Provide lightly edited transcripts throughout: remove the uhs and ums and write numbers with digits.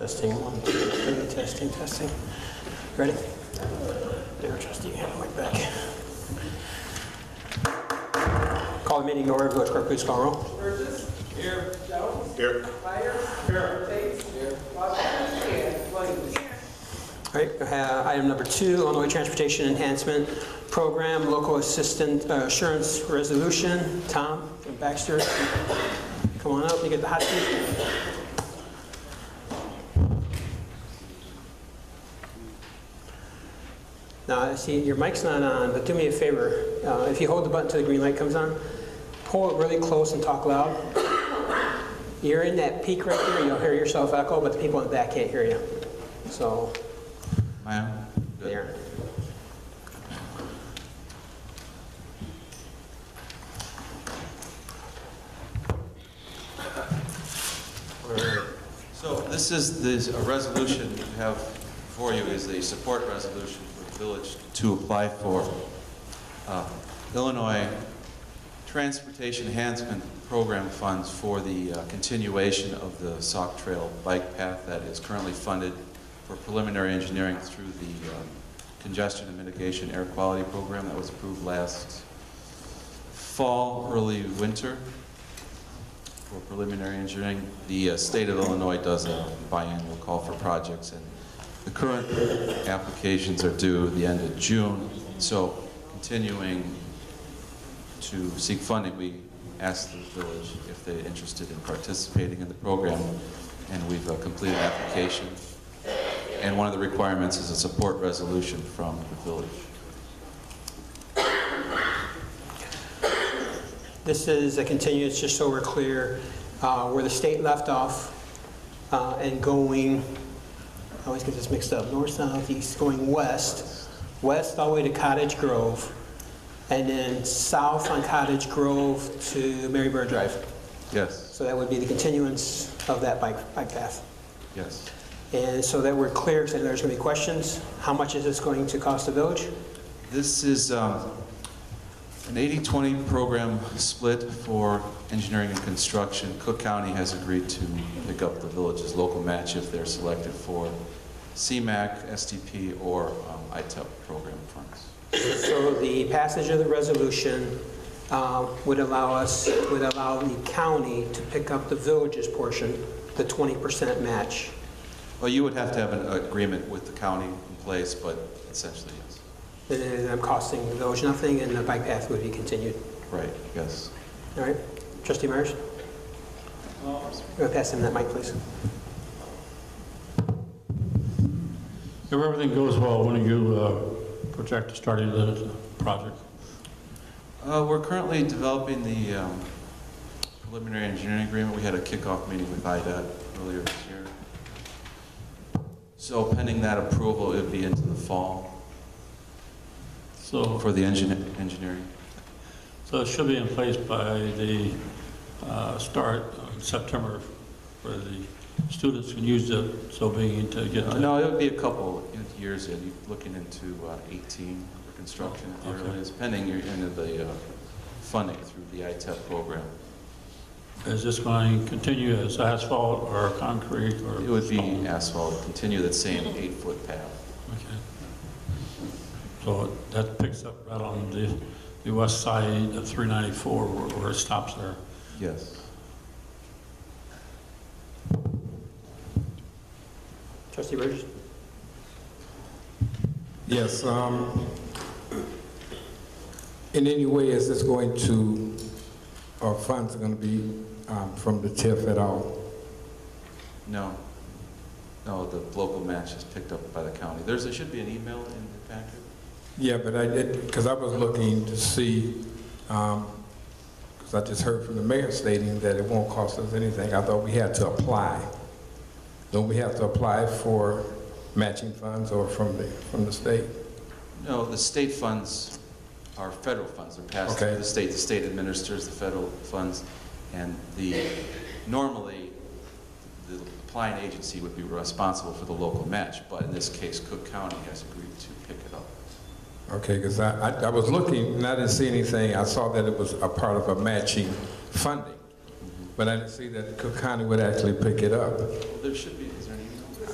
Testing, 1, 2, 3, testing, testing. Ready? There, trustee, right back. Call the meeting to order. Village clerk, please call roll. Burgess. Here. Jones. Here. Myers. Here. Tate. Here. Washington. Here. Williams. All right, item number 2, Illinois Transportation Enhancement Program, Local Assistant Assurance Resolution. Tom and Baxter, come on up, you get the hot seat. Now, I see your mic's not on, but do me a favor. If you hold the button till the green light comes on, pull it really close and talk loud. You're in that peak right there, you'll hear yourself echo, but the people in the back can't hear you. So, there. So this is a resolution you have before you is the support resolution for the village to apply for Illinois Transportation Enhancement Program funds for the continuation of the Sauk Trail bike path that is currently funded for preliminary engineering through the Congestion and Mitigation Air Quality Program that was approved last fall, early winter. For preliminary engineering, the state of Illinois does a biannual call for projects, and the current applications are due at the end of June. So, continuing to seek funding, we asked the village if they're interested in participating in the program, and we've completed an application. And one of the requirements is a support resolution from the village. This is a continuance, just so we're clear, where the state left off and going, I always get this mixed up, north, south, east, going west all the way to Cottage Grove, and then south on Cottage Grove to Mary Bird Drive. Yes. So that would be the continuance of that bike path. Yes. And so that we're clear, because there's going to be questions, how much is this going to cost the village? This is an 80-20 program split for engineering and construction. Cook County has agreed to pick up the village's local match if they're selected for CMAQ, STP, or ITEP program funds. So the passage of the resolution would allow the county to pick up the village's portion, the 20% match. Well, you would have to have an agreement with the county in place, but essentially, yes. And I'm costing the village nothing, and the bike path would be continued. Right, yes. All right. Trustee Myers? I'm going to pass him that mic, please. If everything goes well, when do you project starting the project? We're currently developing the preliminary engineering agreement. We had a kickoff meeting with IDOT earlier this year. So pending that approval, it would be into the fall for the engineering. So it should be in place by the start of September, where the students can use it, so being to get No, it would be a couple years in. You're looking into 18 for construction at the earliest, pending you're into the funding through the ITEP program. Is this going to continue as asphalt or concrete or It would stone? be asphalt, continue that same 8-foot path. Okay. So that picks up right on the west side of 394 where it stops there. Yes. Trustee Burgess? Yes. In any way, is this going to, or funds are going to be from the TIF at all? No. No, the local match is picked up by the county. There should be an email in the packet. Yeah, but I did, because I was looking to see, because I just heard from the mayor stating that it won't cost us anything. I thought we had to apply. Don't we have to apply for matching funds or from the state? No, the state funds are federal funds. They're passed through the state. The state administers the federal funds, and normally the applying agency would be responsible for the local match, but in this case, Cook County has agreed to pick it up. Okay, because I was looking and I didn't see anything. I saw that it was a part of a matching funding, but I didn't see that Cook County would actually pick it up. Well, there should be. Is there an email?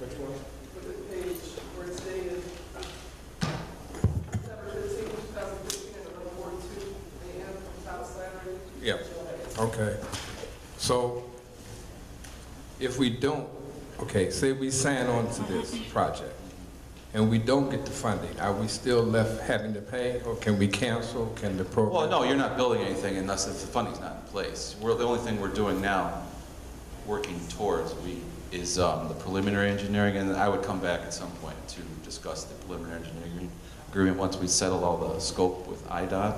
Which one? With the page where it's dated December 15, 2015, at 11:42 a.m. from South Saturday. Yeah, okay. So if we don't, okay, say we sign on to this project and we don't get the funding, are we still left having to pay, or can we cancel? Can the program? Well, no, you're not building anything unless the funding's not in place. The only thing we're doing now, working towards, is the preliminary engineering, and I would come back at some point to discuss the preliminary engineering agreement once we settle all the scope with IDOT.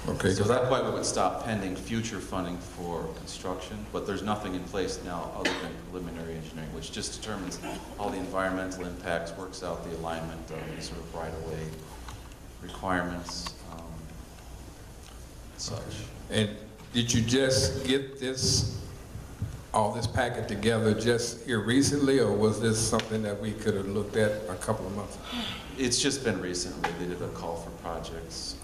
Okay, So because that point we would stop pending future funding for construction, but there's nothing in place now other than preliminary engineering, which just determines all the environmental impacts, works out the alignment of any sort of right-of-way requirements, such. And did you just get all this packet together just here recently, or was this something that we could have looked at a couple of months ago? It's just been recently. They did a call for projects.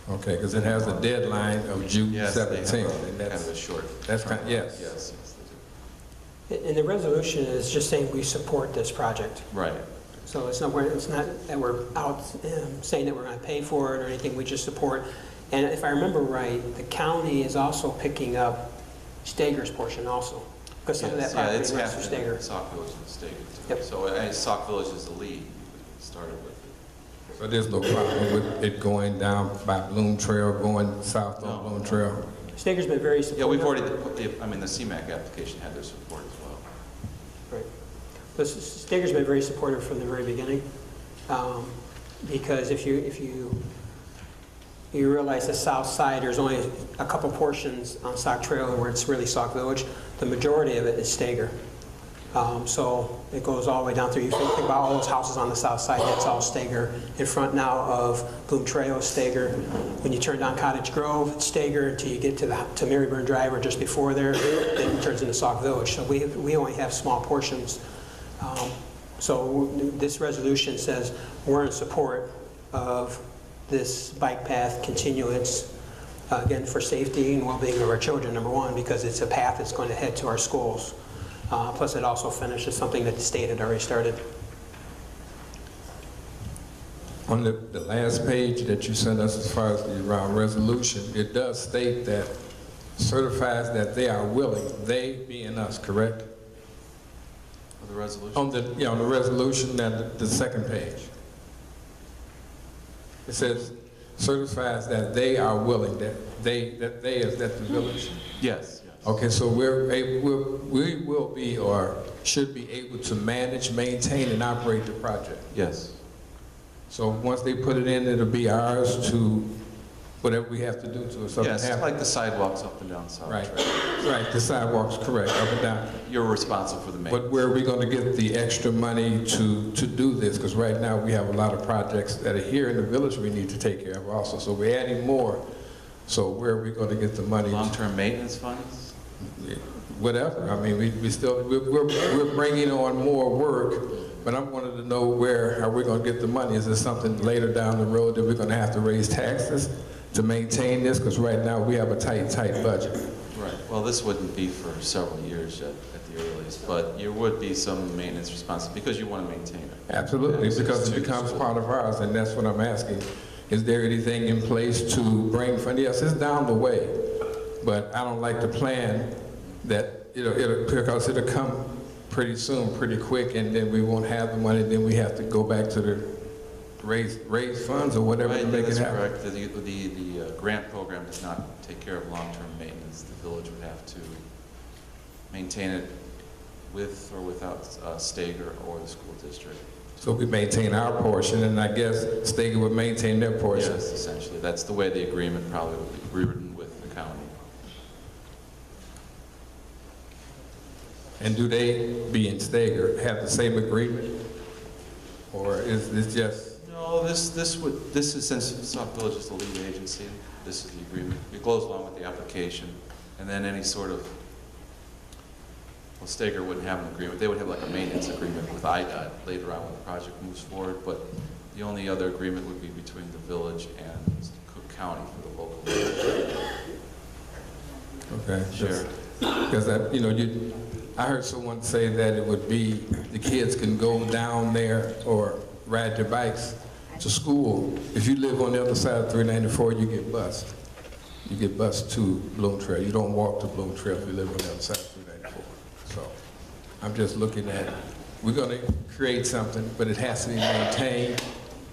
Okay, because it has a deadline of June Yes, they have 17th, a and kind of a short. that's kind, yes. Yes, they do. And the resolution is just saying we support this project. Right. So it's not that we're out saying that we're going to pay for it or anything, we just support. And if I remember right, the county is also picking up Stager's portion also, because some of that Yes, yeah, property it's runs through half Stager. Sauk Village and Stager too. Yep. So Sauk Village is the lead. We started with it. So there's no problem with it going down by Bloom Trail, going south on No. Bloom Trail? Stager's been very supportive. Yeah, we've already put the CMAQ application had their support as well. Right. But Stager's been very supportive from the very beginning, because if you realize the south side, there's only a couple portions on Sauk Trail where it's really Sauk Village. The majority of it is Stager. So it goes all the way down through. You think about all those houses on the south side, that's all Stager. In front now of Bloom Trail is Stager. When you turn down Cottage Grove, it's Stager until you get to Maryburn Drive or just before there, then it turns into Sauk Village. So we only have small portions. So this resolution says we're in support of this bike path continuance, again, for safety and well-being of our children, number one, because it's a path that's going to head to our schools. Plus, it also finishes something that the state had already started. On the last page that you sent us as far as the resolution, it does state that certifies that they are willing, they being us, correct? For the resolution? On the resolution, and the second page. It says certifies that they are willing, that is that the village. Yes. Okay, so we will be or should be able to manage, maintain, and operate the project. Yes. So once they put it in, it'll be ours to whatever we have to do to it. Something Yes, happen. like the sidewalks up and down South Right, Trail. right. The sidewalks, correct, up and down. You're responsible for the maintenance. But where are we going to get the extra money to do this? Because right now we have a lot of projects that are here in the village we need to take care of also. So we're adding more. So where are we going to get the money? Long-term maintenance funds? Whatever. I mean, we're bringing on more work, but I wanted to know how we're going to get the money. Is there something later down the road that we're going to have to raise taxes to maintain this? Because right now we have a tight budget. Right. Well, this wouldn't be for several years yet at the earliest, but there would be some maintenance responsibility because you want to maintain it. Absolutely, because it becomes part of ours, and that's what I'm asking. Is there anything in place to bring funding? Yes, it's down the way, but I don't like the plan that because it'll come pretty soon, pretty quick, and then we won't have the money. Then we have to go back to the raise funds or whatever Right, to make that's it happen. correct. The grant program does not take care of long-term maintenance. The village would have to maintain it with or without Stager or the school district. So we maintain our portion, and I guess Stager would maintain their portion. Yes, essentially. That's the way the agreement probably would be rewritten with the county. And do they, being Stager, have the same agreement? Or is this just... No, this is, since Sauk Village is the lead agency, this is the agreement. It goes along with the application, and then any sort of, well, Stager wouldn't have an agreement. They would have like a maintenance agreement with IDOT later on when the project moves forward, but the only other agreement would be between the village and Cook County for the local. Okay. Sure. Because I heard someone say that it would be, the kids can go down there or ride their bikes to school. If you live on the other side of 394, you get bused. You get bused to Bloom Trail. You don't walk to Bloom Trail if you live on the other side of 394. So I'm just looking at, we're gonna create something, but it has to be maintained.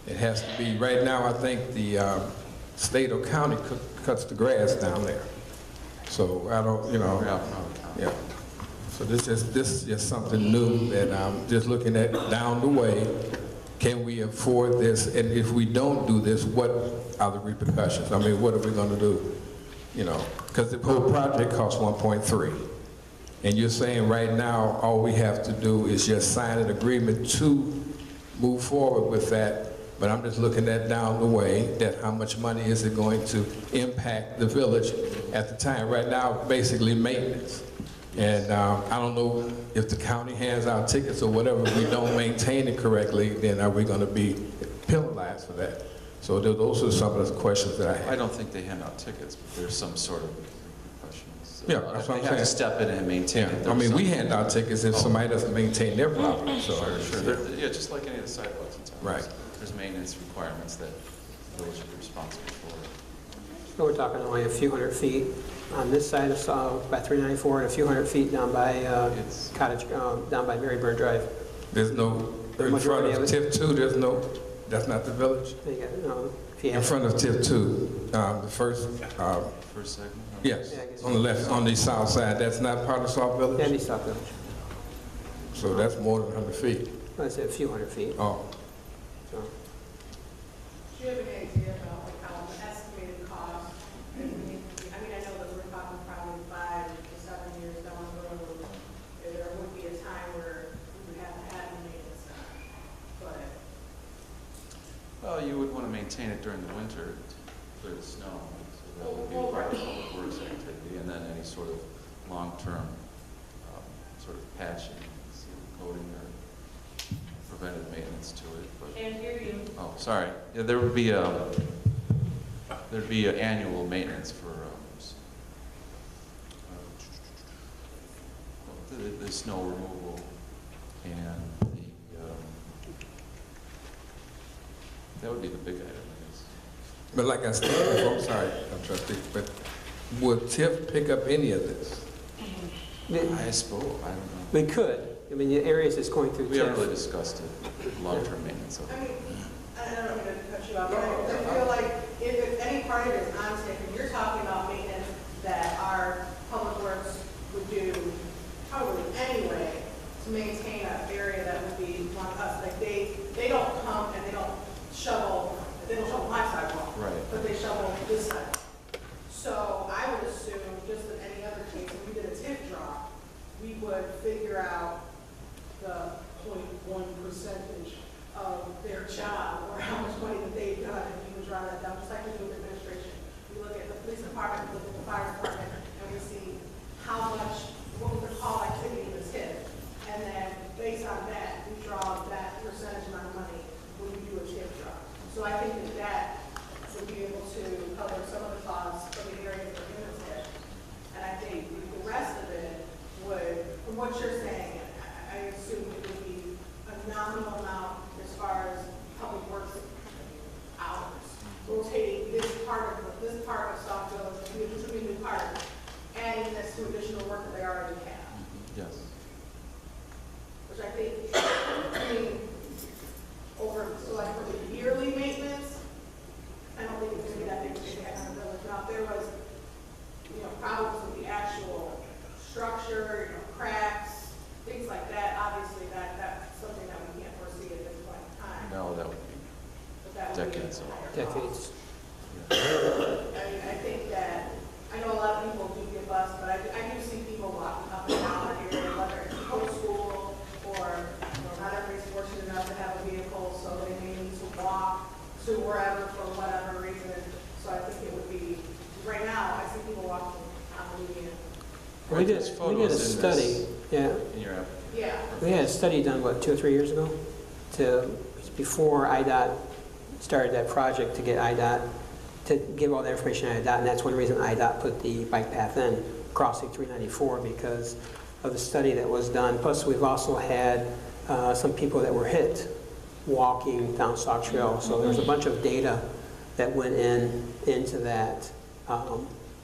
It has to be, right now, I think the state or county cuts the grass down there. So I don't, you know, yeah. So this is just something new that I'm just looking at down the way. Can we afford this? And if we don't do this, what are the repercussions? I mean, what are we gonna do? You know, because the whole project costs 1.3. And you're saying right now, all we have to do is just sign an agreement to move forward with that. But I'm just looking at down the way, that how much money is it going to impact the village at the time? Right now, basically maintenance. And I don't know if the county hands out tickets or whatever, if we don't maintain it correctly, then are we gonna be penalized for that? So those are some of the questions that I have. I don't think they hand out tickets, but there's some sort of repercussions. Yeah, that's what I'm They have to saying. step in and maintain it. Yeah, I mean, we There's hand out tickets if somebody doesn't maintain their property, so. some- Sure, yeah, just like any of the sidewalks in town. Right. There's maintenance requirements that the village is responsible for. So we're talking only a few hundred feet on this side of Sauk by 394 and a few hundred feet down by It's- Cottage, down by Maryburn Drive. There's no, The in front majority of of it. TIF 2, there's no, that's not the village? They got, if you In have, front of TIF 2, the first, First segment? yes, Yeah, I guess. on the left, on the south side, that's not part of Sauk yeah, Village? be Sauk Village. So that's more than 100 feet. I said a few hundred feet. Oh, So. Do you have any idea about like how the estimated cost? I mean, I know that we're talking probably 5 to 7 years down the road. There would be a time where we would have to add maintenance on, but Well, you would want to maintain it during the winter to clear the snow. So that would be part of the public works activity, and then any sort of long-term sort of patching, seal coating, or preventive maintenance to it. But, can't hear you. oh, sorry. Yeah, there'd be annual maintenance for the snow removal and that would be the big item, I guess. but like I said before, I'm sorry, I'm trustee, but would TIF pick up any of this? I suppose, I don't know. We could. I mean, the areas it's going through We haven't really TIF. discussed it, long-term maintenance of I it. mean, I don't mean to cut you off, but I feel like if any part of it is on stick, and you're talking about maintenance that our public works would do probably anyway to maintain an area that would be on us, like they don't come and they don't shovel my sidewalk. Right. But they shovel this side. So I would assume, just in any other case, if we did a tip drop, we would figure out the 0.1% of their job, or how much money that they've done, and we would draw that down, just like we do with administration. We look at the police department, we look at the fire department, and we see how much, what was the call activity was hit. And then, based on that, we draw that percentage amount of money when we do a tip drop. So I think that would be able to cover some of the costs for the areas that are in the tip. And I think the rest of it would, from what you're saying, I assume it would be a nominal amount as far as public works hours. Rotating this part of Sauk Village, this would be a new part, adding this to additional work that they already have. Yes. Which I think, I mean, so like for the yearly maintenance, I don't think it's gonna be that big of an impact on the village. Now, if there was, problems with the actual structure, cracks, things like that, obviously that's something that we can't foresee at this point in time. No, that would But that be would be- decades away. Decades. I mean, I think that, I know a lot of people do get bused, but I do see people walking up and down here, whether it's post-school or, not everybody's fortunate enough to have a vehicle, so they may need to walk to wherever for whatever reason. So I think it would be, right now, I see people walking on the median. We did There's a photos in study, this- yeah. In your application. Yeah. We had a study done, what, 2 or 3 years ago? Before IDOT started that project to get IDOT, to give all the information to IDOT, and that's one reason IDOT put the bike path in, crossing 394, because of the study that was done. Plus, we've also had some people that were hit walking down Sauk Trail. So there's a bunch of data that went into that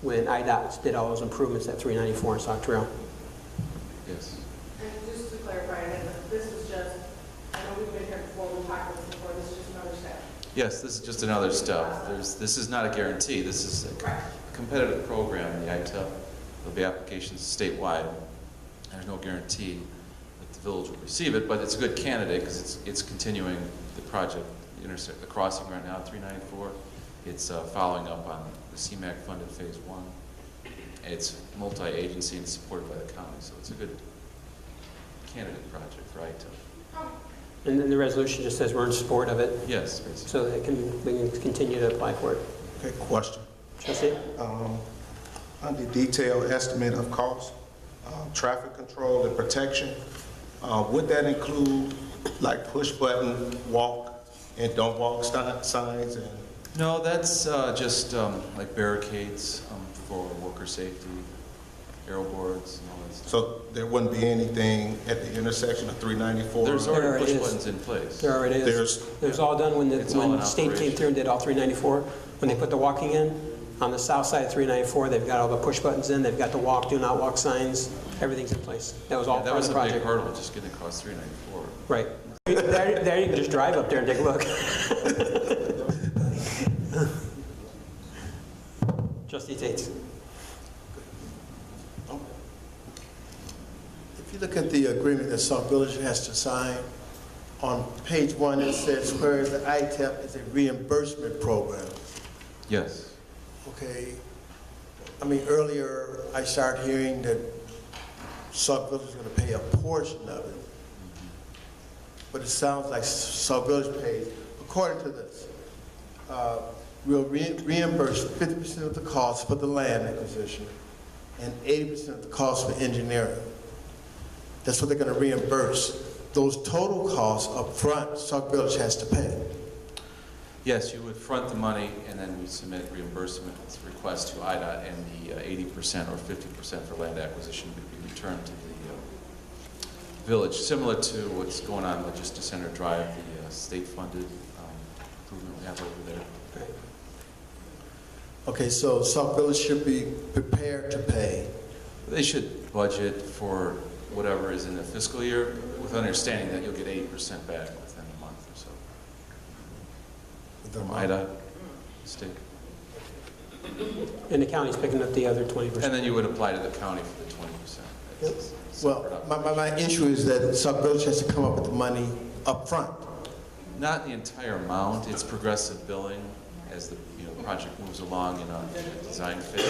when IDOT did all those improvements at 394 and Sauk Trail. Yes. And just to clarify, this is just, I know we've been here before, we've talked about this before, this is just another step. Yes, this is just another step. This is not a guarantee. This is a competitive program, the ITEP. There'll be applications statewide. There's no guarantee that the village will receive it, but it's a good candidate because it's continuing the project, the crossing right now, 394. It's following up on the CMAQ-funded Phase 1. It's multi-agency and supported by the county, so it's a good candidate project for ITEP. And then the resolution just says we're in support of it, Yes, basically. so that we can continue to apply for it. Okay, question. Trustee? On the detailed estimate of cost, traffic control and protection, would that include like push button, walk and don't walk signs? And No, that's just like barricades for worker safety, arrow boards and all that stuff. so there wouldn't be anything at the intersection of 394? There's There already already push is. buttons in place. There already is. It was all done when It's all in the state came operation. through and did all 394. When they put the walking in, on the south side of 394, they've got all the push buttons in, they've got the walk, do not walk signs, everything's in place. That was all Yeah, that part of was the a big project. hurdle, just getting across 394. Right. There you can just drive up there and take a look. Trustee Tate. If you look at the agreement that Sauk Village has to sign, on page 1 it says, whereas the ITEP is a reimbursement program. Yes. Okay, I mean, earlier I started hearing that Sauk Village is going to pay a portion of it, but it sounds like Sauk Village pays. According to this, we'll reimburse 50% of the cost for the land acquisition and 80% of the cost for engineering. That's what they're going to reimburse. Those total costs up front, Sauk Village has to pay. Yes, you would front the money and then we submit reimbursement request to IDOT, and the 80% or 50% for land acquisition would be returned to the village, similar to what's going on with just Center Drive, the state-funded improvement we have over there. Okay, so Sauk Village should be prepared to pay. They should budget for whatever is in the fiscal year with understanding that you'll get 80% back within a month or so. From IDOT, state. And the county's picking up the other 20%. And then you would apply to the county for the 20%. That's separate Well, my issue is that Sauk Village has to come up with the money up front. Not the entire amount, it's progressive billing as the project moves along in a design phase.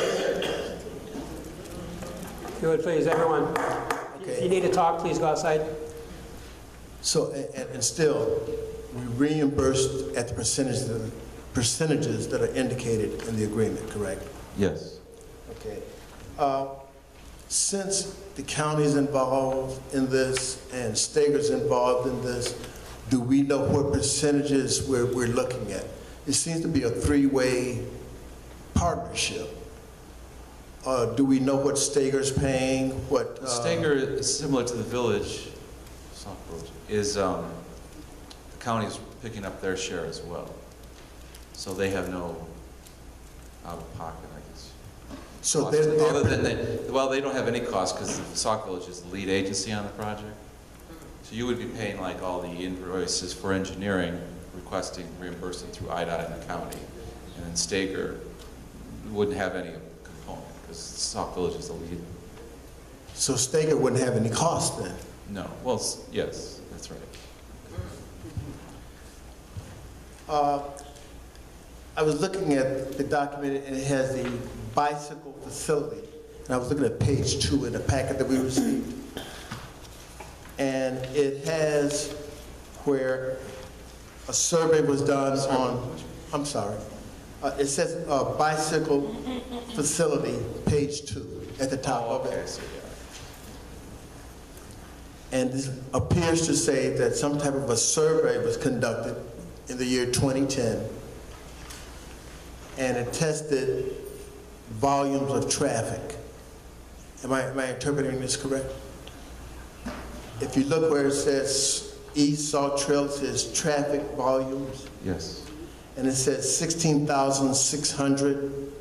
If you would please, everyone. If you need to talk, please go outside. So, and still, we reimbursed at the percentages that are indicated in the agreement, correct? Yes. Okay. Since the county's involved in this and Steger's involved in this, do we know what percentages we're looking at? It seems to be a three-way partnership. Do we know what Steger's paying? What Steger is similar to the village, Sauk Village, is the county's picking up their share as well. So they have no out-of-pocket, I guess. So cost. they're Other than they don't have any cost because the Sauk Village is the lead agency on the project. So you would be paying like all the invoices for engineering, requesting reimbursement through IDOT and the county. And then Steger wouldn't have any component because Sauk Village is the lead. So Steger wouldn't have any cost then? No. Well, yes, that's right. I was looking at the document and it has the bicycle facility. And I was looking at page 2 in the packet that we received. And it has where a survey was done on, I'm sorry, it says bicycle facility, page 2 at the top of Okay, it. so And this appears to say that some type of a survey was conducted in the year 2010, and it tested volumes of traffic. Am I interpreting this correct? if you look where it says East Sauk Trail, it says traffic volumes, Yes. and it says 16,600,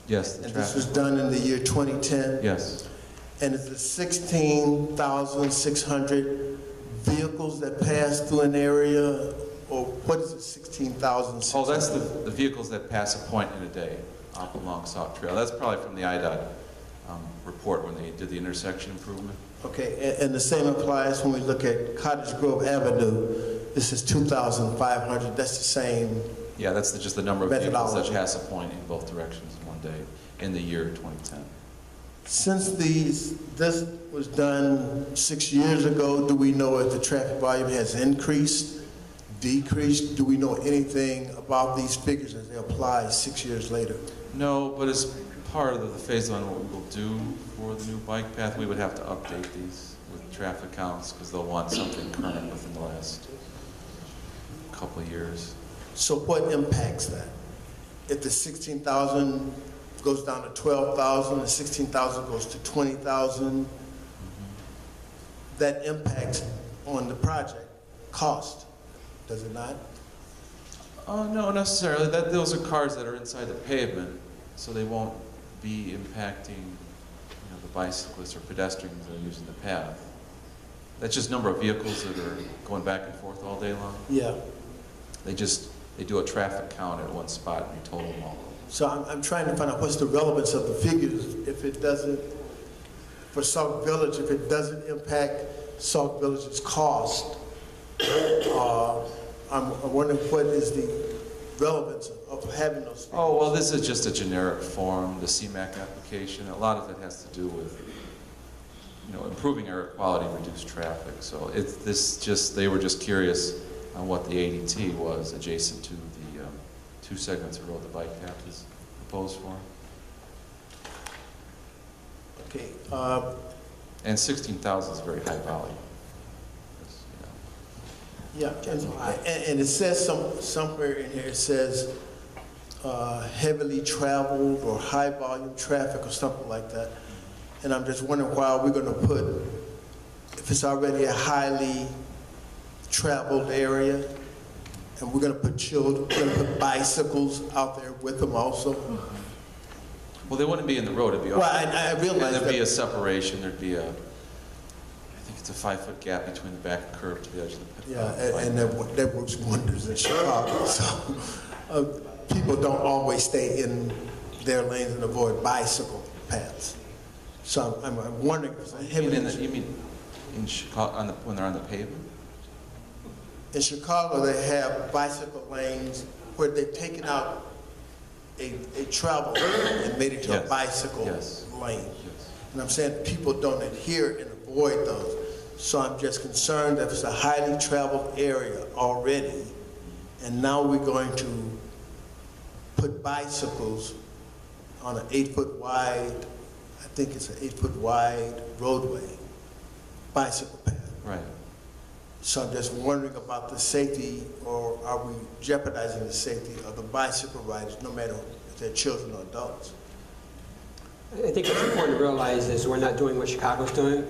Yes, the and this was traffic. done in the year 2010. Yes. And it's the 16,600 vehicles that pass through an area, or what is it, 16,600? Oh, that's the vehicles that pass a point in a day up along Sauk Trail. That's probably from the IDOT report when they did the intersection improvement. Okay, and the same applies when we look at Cottage Grove Avenue. This is 2,500, that's the same. Yeah, that's just the number of vehicles that Methodology. pass a point in both directions in one day in the year 2010. Since this was done 6 years ago, do we know if the traffic volume has increased, decreased? Do we know anything about these figures as they apply 6 years later? No, but as part of the phase on what we will do for the new bike path, we would have to update these with traffic counts because they'll want something current within the last couple of years. So what impacts that? If the 16,000 goes down to 12,000, and 16,000 goes to 20,000, that impacts on the project cost, does it not? No, necessarily. Those are cars that are inside the pavement, so they won't be impacting, the bicyclists or pedestrians that are using the path. That's just number of vehicles that are going back and forth all day long. Yeah. They do a traffic count at one spot and they total them all. So I'm trying to find out what's the relevance of the figures if it doesn't, for Sauk Village, if it doesn't impact Sauk Village's cost. I'm wondering what is the relevance of having those figures? Oh, well, this is just a generic form, the CMAQ application. A lot of it has to do with, improving air quality, reduce traffic. So they were just curious on what the ADT was adjacent to the two segments of road the bike path is proposed for. Okay. And 16,000 is a very high volume. Yeah, and it says somewhere in here, it says heavily traveled or high volume traffic or something like that. And I'm just wondering why we're going to put, if it's already a highly traveled area, and we're going to put children, we're going to put bicycles out there with them also. Well, they wouldn't be in the road. It'd be Well, I realize there'd be that. a separation. There'd be I think it's a 5-foot gap between the back curb to the edge of the Yeah, and that works wonders in Chicago. So people don't always stay in their lanes and avoid bicycle paths. So I'm wondering, You mean in Chicago when they're on the pavement? in Chicago they have bicycle lanes where they've taken out a travel lane and made it to a Yes. bicycle Yes. lane. Yes. And I'm saying people don't adhere and avoid those. So I'm just concerned that it's a highly traveled area already, and now we're going to put bicycles on an 8-foot wide, I think it's an 8-foot wide roadway, bicycle path. Right. So I'm just wondering about the safety, or are we jeopardizing the safety of the bicycle riders, no matter if they're children or adults? I think what's important to realize is we're not doing what Chicago's doing.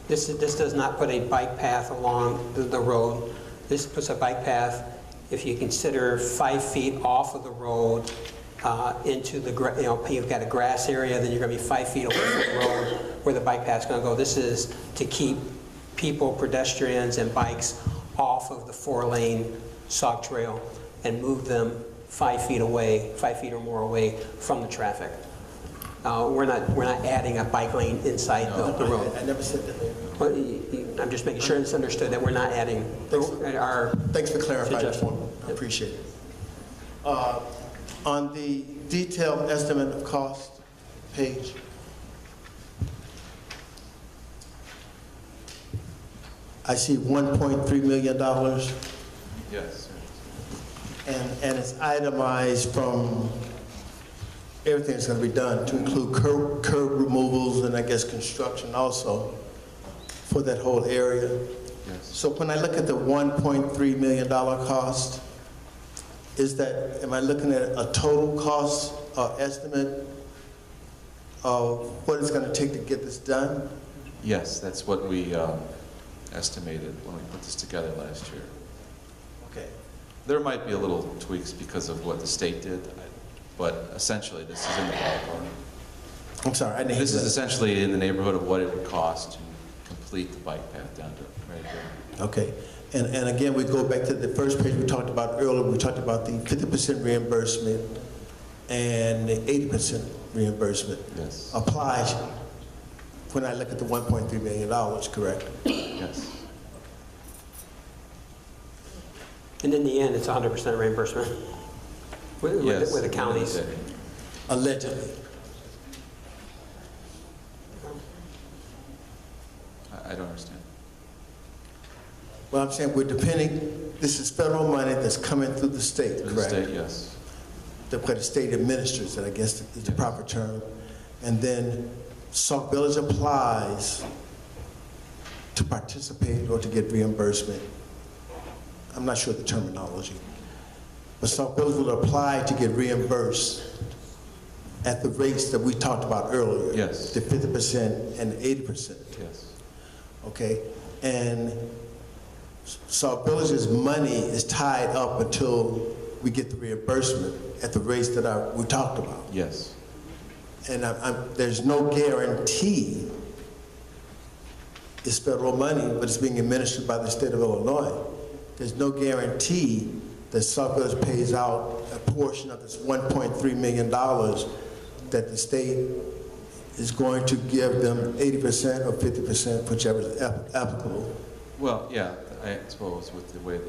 This does not put a bike path along the road. This puts a bike path, if you consider 5 feet off of the road into the, you've got a grass area, then you're going to be 5 feet away from the road where the bike path's going to go. This is to keep people, pedestrians, and bikes off of the 4-lane Sauk Trail and move them 5 feet away, 5 feet or more away from the traffic. We're not adding a bike lane inside the road. I never said that. But I'm just making sure it's understood that we're not adding our Thanks for clarifying that for me. suggestion. I appreciate it. On the detailed estimate of cost page, I see $1.3 million, Yes. and it's itemized from everything that's going to be done, to include curb removals and I guess construction also for that whole area. Yes. So when I look at the $1.3 million cost, am I looking at a total cost estimate of what it's going to take to get this done? Yes, that's what we estimated when we put this together last year. Okay. There might be a little tweaks because of what the state did, but essentially this is in the ballpark. I'm sorry, I didn't hear This is that. essentially in the neighborhood of what it would cost to complete the bike path down to right there. Okay, and again, we go back to the first page we talked about earlier. We talked about the 50% reimbursement and the 80% reimbursement Yes. applies when I look at the $1.3 million, correct? Yes. And in the end, it's 100% reimbursement with Yes. the counties. Allegedly. I don't understand. Well, I'm saying we're depending, this is federal money that's coming through the state, Through the correct? state, yes. What the state administers it, I guess is the proper term. And then Sauk Village applies to participate or to get reimbursement. I'm not sure of the terminology. But Sauk Village will apply to get reimbursed at the rates that we talked about earlier. Yes. The 50% and 80%. Yes. Okay? And Sauk Village's money is tied up until we get the reimbursement at the rates that we talked about. Yes. And there's no guarantee it's federal money, but it's being administered by the state of Illinois. There's no guarantee that Sauk Village pays out a portion of this $1.3 million that the state is going to give them 80% or 50%, whichever is applicable. Well, yeah, I suppose with the way the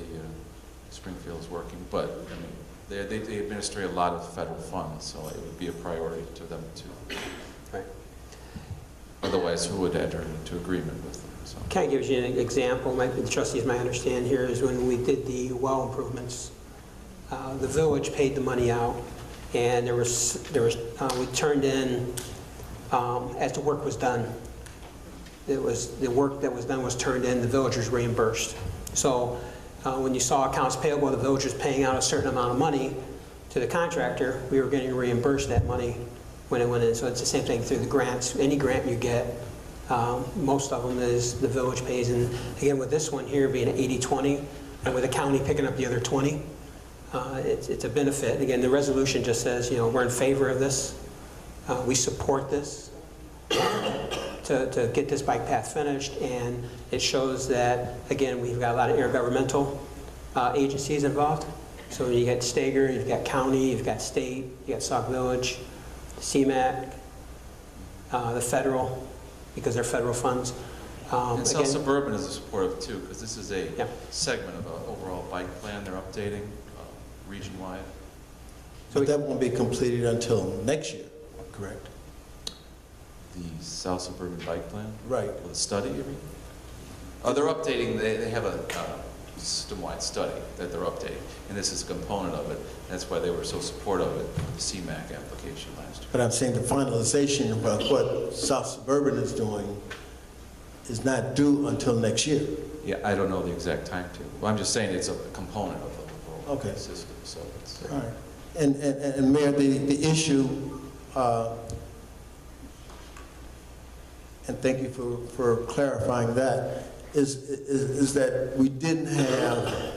Springfield is working, but I mean, they administer a lot of federal funds, so it would be a priority to them too. Right. Otherwise, who would enter into agreement with them? So. Kind of gives you an example, the trustees might understand here, is when we did the well improvements. The village paid the money out, and we turned in, as the work was done, the work that was done was turned in, the village was reimbursed. So when you saw accounts payable, the village was paying out a certain amount of money to the contractor, we were getting reimbursed that money when it went in. So it's the same thing through the grants. Any grant you get, most of them is the village pays. And again, with this one here being 80-20, and with the county picking up the other 20, it's a benefit. Again, the resolution just says, we're in favor of this. We support this to get this bike path finished, and it shows that, again, we've got a lot of intergovernmental agencies involved. So you got Stager, you've got county, you've got state, you got Sauk Village, CMAC, the federal, because they're federal funds. And South Again, Suburban is supportive too, because this is a Yeah. segment of an overall bike plan they're updating region-wide. But that won't be completed until next year, correct? The South Suburban Bike Plan? Right. The study, you mean? Oh, they're updating, they have a system-wide study that they're updating, and this is a component of it. That's why they were so supportive of it, the CMAC application last year. But I'm saying the finalization of what South Suburban is doing is not due until next year. Yeah, I don't know the exact timetable. Well, I'm just saying it's a component of the overall Okay. system, so it's... All right. And Mayor, the issue, and thank you for clarifying that, is that we didn't have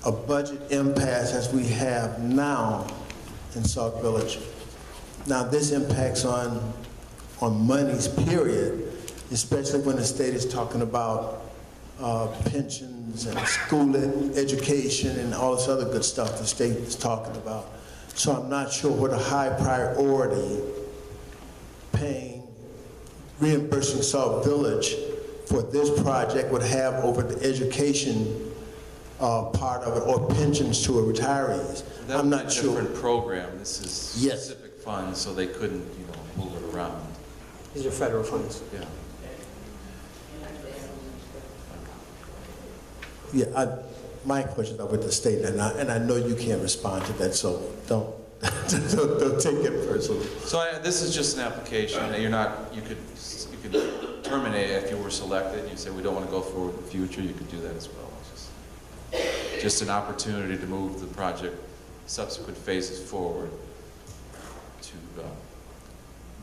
a budget impasse as we have now in Sauk Village. Now, this impacts on monies, period, especially when the state is talking about pensions and school education and all this other good stuff the state is talking about. So I'm not sure what a high priority reimbursing Sauk Village for this project would have over the education part of it, or pensions to retirees. That I'm would not be a sure. different program. This is Yes. specific funds, so they couldn't, move it around. these are federal funds. Yeah. Yeah, my questions are with the state, and I know you can't respond to that, so don't take it personally. So this is just an application that you could terminate it if you were selected. You say we don't want to go forward in the future, you could do that as well. It's just an opportunity to move the project subsequent phases forward to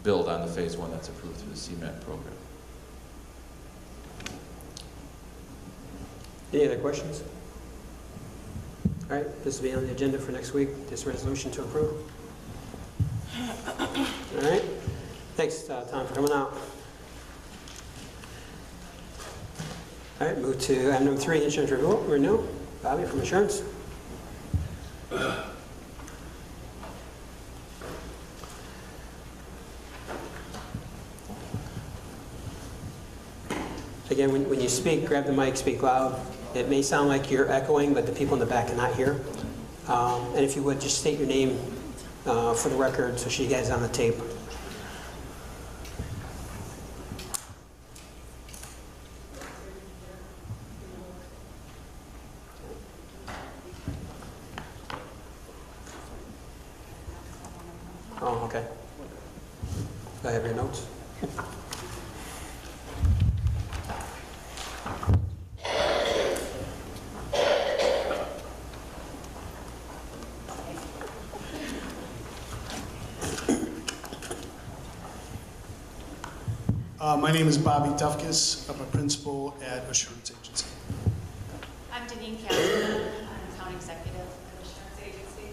build on the phase one that's approved through the CMAC program. Any other questions? All right, this will be on the agenda for next week, this resolution to approve. All right, thanks, Tom, for coming out. All right, move to item number 3, insurance renewal. Bobby from insurance. Again, when you speak, grab the mic, speak loud. It may sound like you're echoing, but the people in the back cannot hear. And if you would, just state your name for the record so she gets on the tape. Oh, okay. Do I have your notes? My name is Bobby Dufkus. I'm a principal at Assurance Agency. I'm Deneen Cassidy. I'm account executive at Assurance Agency.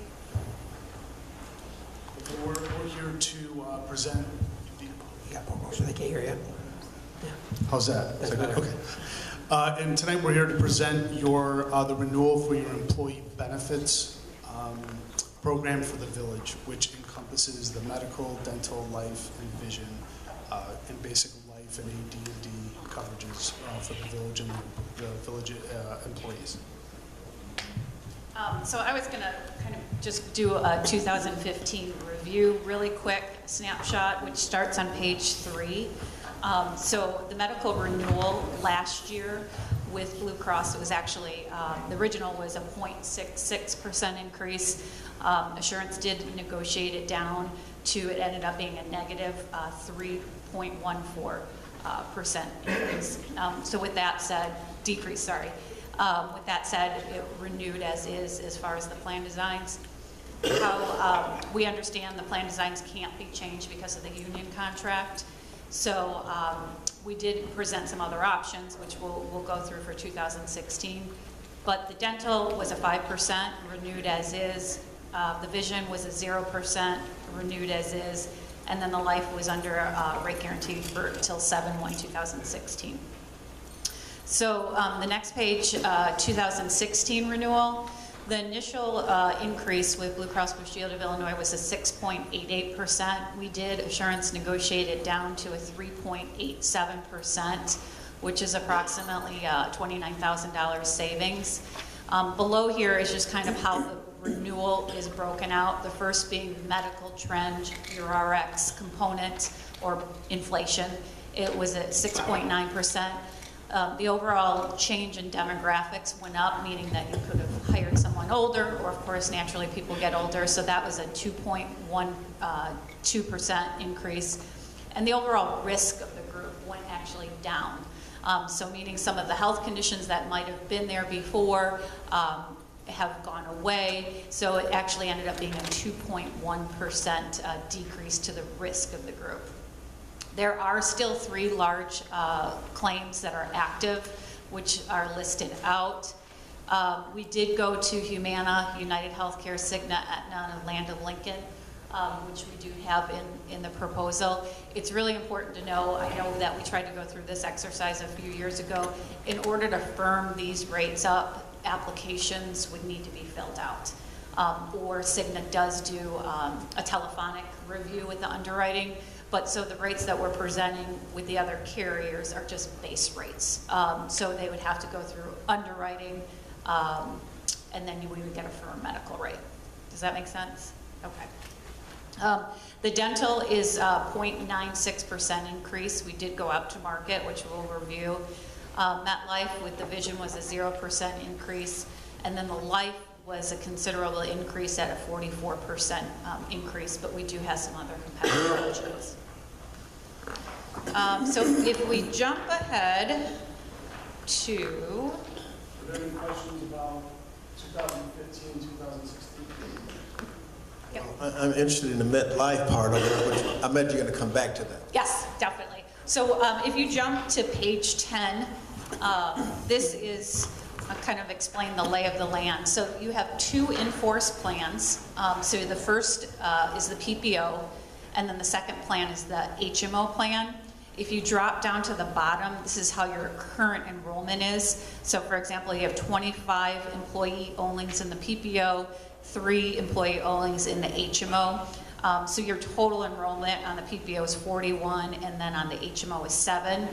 We're here to present. You got more so they can't hear you. How's that? That's Is that good? better. Okay. And tonight we're here to present the renewal for your employee benefits program for the village, which encompasses the medical, dental, life, and vision, and basic life and AD&D coverages for the village and the village employees. So I was going to kind of just do a 2015 review, really quick snapshot, which starts on page 3. So the medical renewal last year with Blue Cross, it was actually, the original was a 0.66% increase. Assurance did negotiate it down to, it ended up being a negative 3.14% increase. So with that said, decrease, sorry. With that said, it renewed as is as far as the plan designs. How we understand the plan designs can't be changed because of the union contract. So we did present some other options, which we'll go through for 2016. But the dental was a 5%, renewed as is. The vision was a 0%, renewed as is. And then the life was under rate guarantee for till 7/1/2016. So the next page, 2016 renewal. The initial increase with Blue Cross Blue Shield of Illinois was a 6.88%. We did Assurance negotiate it down to a 3.87%, which is approximately $29,000 savings. Below here is just kind of how the renewal is broken out. The first being medical trend, your RX component, or inflation. It was at 6.9%. The overall change in demographics went up, meaning that you could have hired someone older, or of course, naturally people get older, so that was a 2.12% increase. And the overall risk of the group went actually down. So meaning some of the health conditions that might have been there before have gone away, so it actually ended up being a 2.1% decrease to the risk of the group. There are still 3 large claims that are active, which are listed out. We did go to Humana, United Healthcare, Cigna, Aetna, and Land of Lincoln, which we do have in the proposal. It's really important to know, I know that we tried to go through this exercise a few years ago. In order to firm these rates up, applications would need to be filled out. Or Cigna does do a telephonic review with the underwriting. But so the rates that we're presenting with the other carriers are just base rates. So they would have to go through underwriting, and then we would get a firm medical rate. Does that make sense? Okay. The dental is 0.96% increase. We did go out to market, which we'll review. MetLife with the vision was a 0% increase, and then the life was a considerable increase at a 44% increase, but we do have some other competitive options. So if we jump ahead to... Are there any questions about 2015, 2016? Yep. I'm interested in the MetLife part of it, which I bet you're going to come back to that. Yes, definitely. So if you jump to page 10, this is I'll kind of explain the lay of the land. So you have two in-force plans. So the first is the PPO, and then the second plan is the HMO plan. If you drop down to the bottom, this is how your current enrollment is. So for example, you have 25 employee onlys in the PPO, 3 employee onlys in the HMO. So your total enrollment on the PPO is 41, and then on the HMO is 7,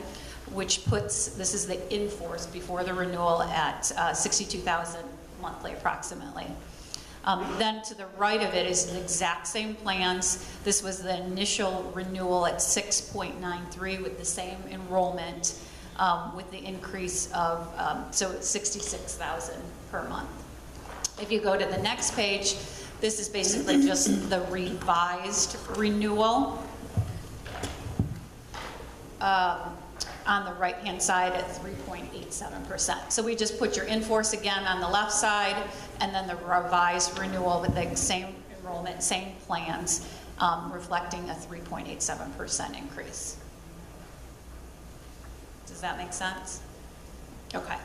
which puts, this is the in-force before the renewal at 62,000 monthly approximately. Then to the right of it is the exact same plans. This was the initial renewal at 6.93 with the same enrollment, with the increase of, so it's 66,000 per month. If you go to the next page, this is basically just the revised renewal. On the right-hand side at 3.87%. So we just put your in-force again on the left side, and then the revised renewal with the same enrollment, same plans, reflecting a 3.87% increase. Does that make sense? Okay.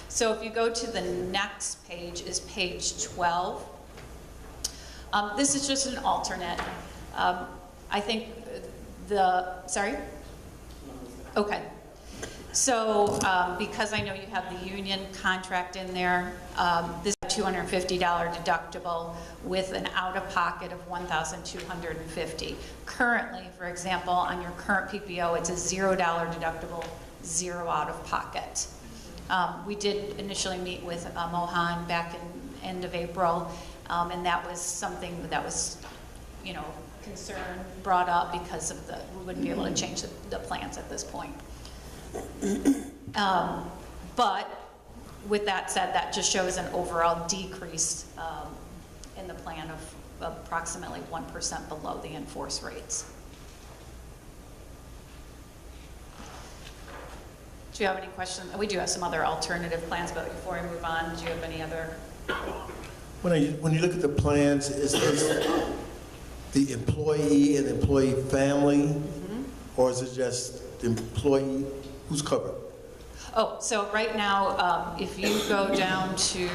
So if you go to the next page, is page 12. This is just an alternate. I think sorry? Okay. So because I know you have the union contract in there, this is a $250 deductible with an out-of-pocket of $1,250. Currently, for example, on your current PPO, it's a $0 deductible, 0 out-of-pocket. We did initially meet with Mohan back in end of April, and that was something that was, you know, concern brought up because of we wouldn't be able to change the plans at this point. But with that said, that just shows an overall decrease in the plan of approximately 1% below the in-force rates. Do you have any questions? We do have some other alternative plans, but before I move on, do you have any other? When you look at the plans, is this the employee and employee family, or is it just the employee? Who's covered? Oh, so right now, if you go down to,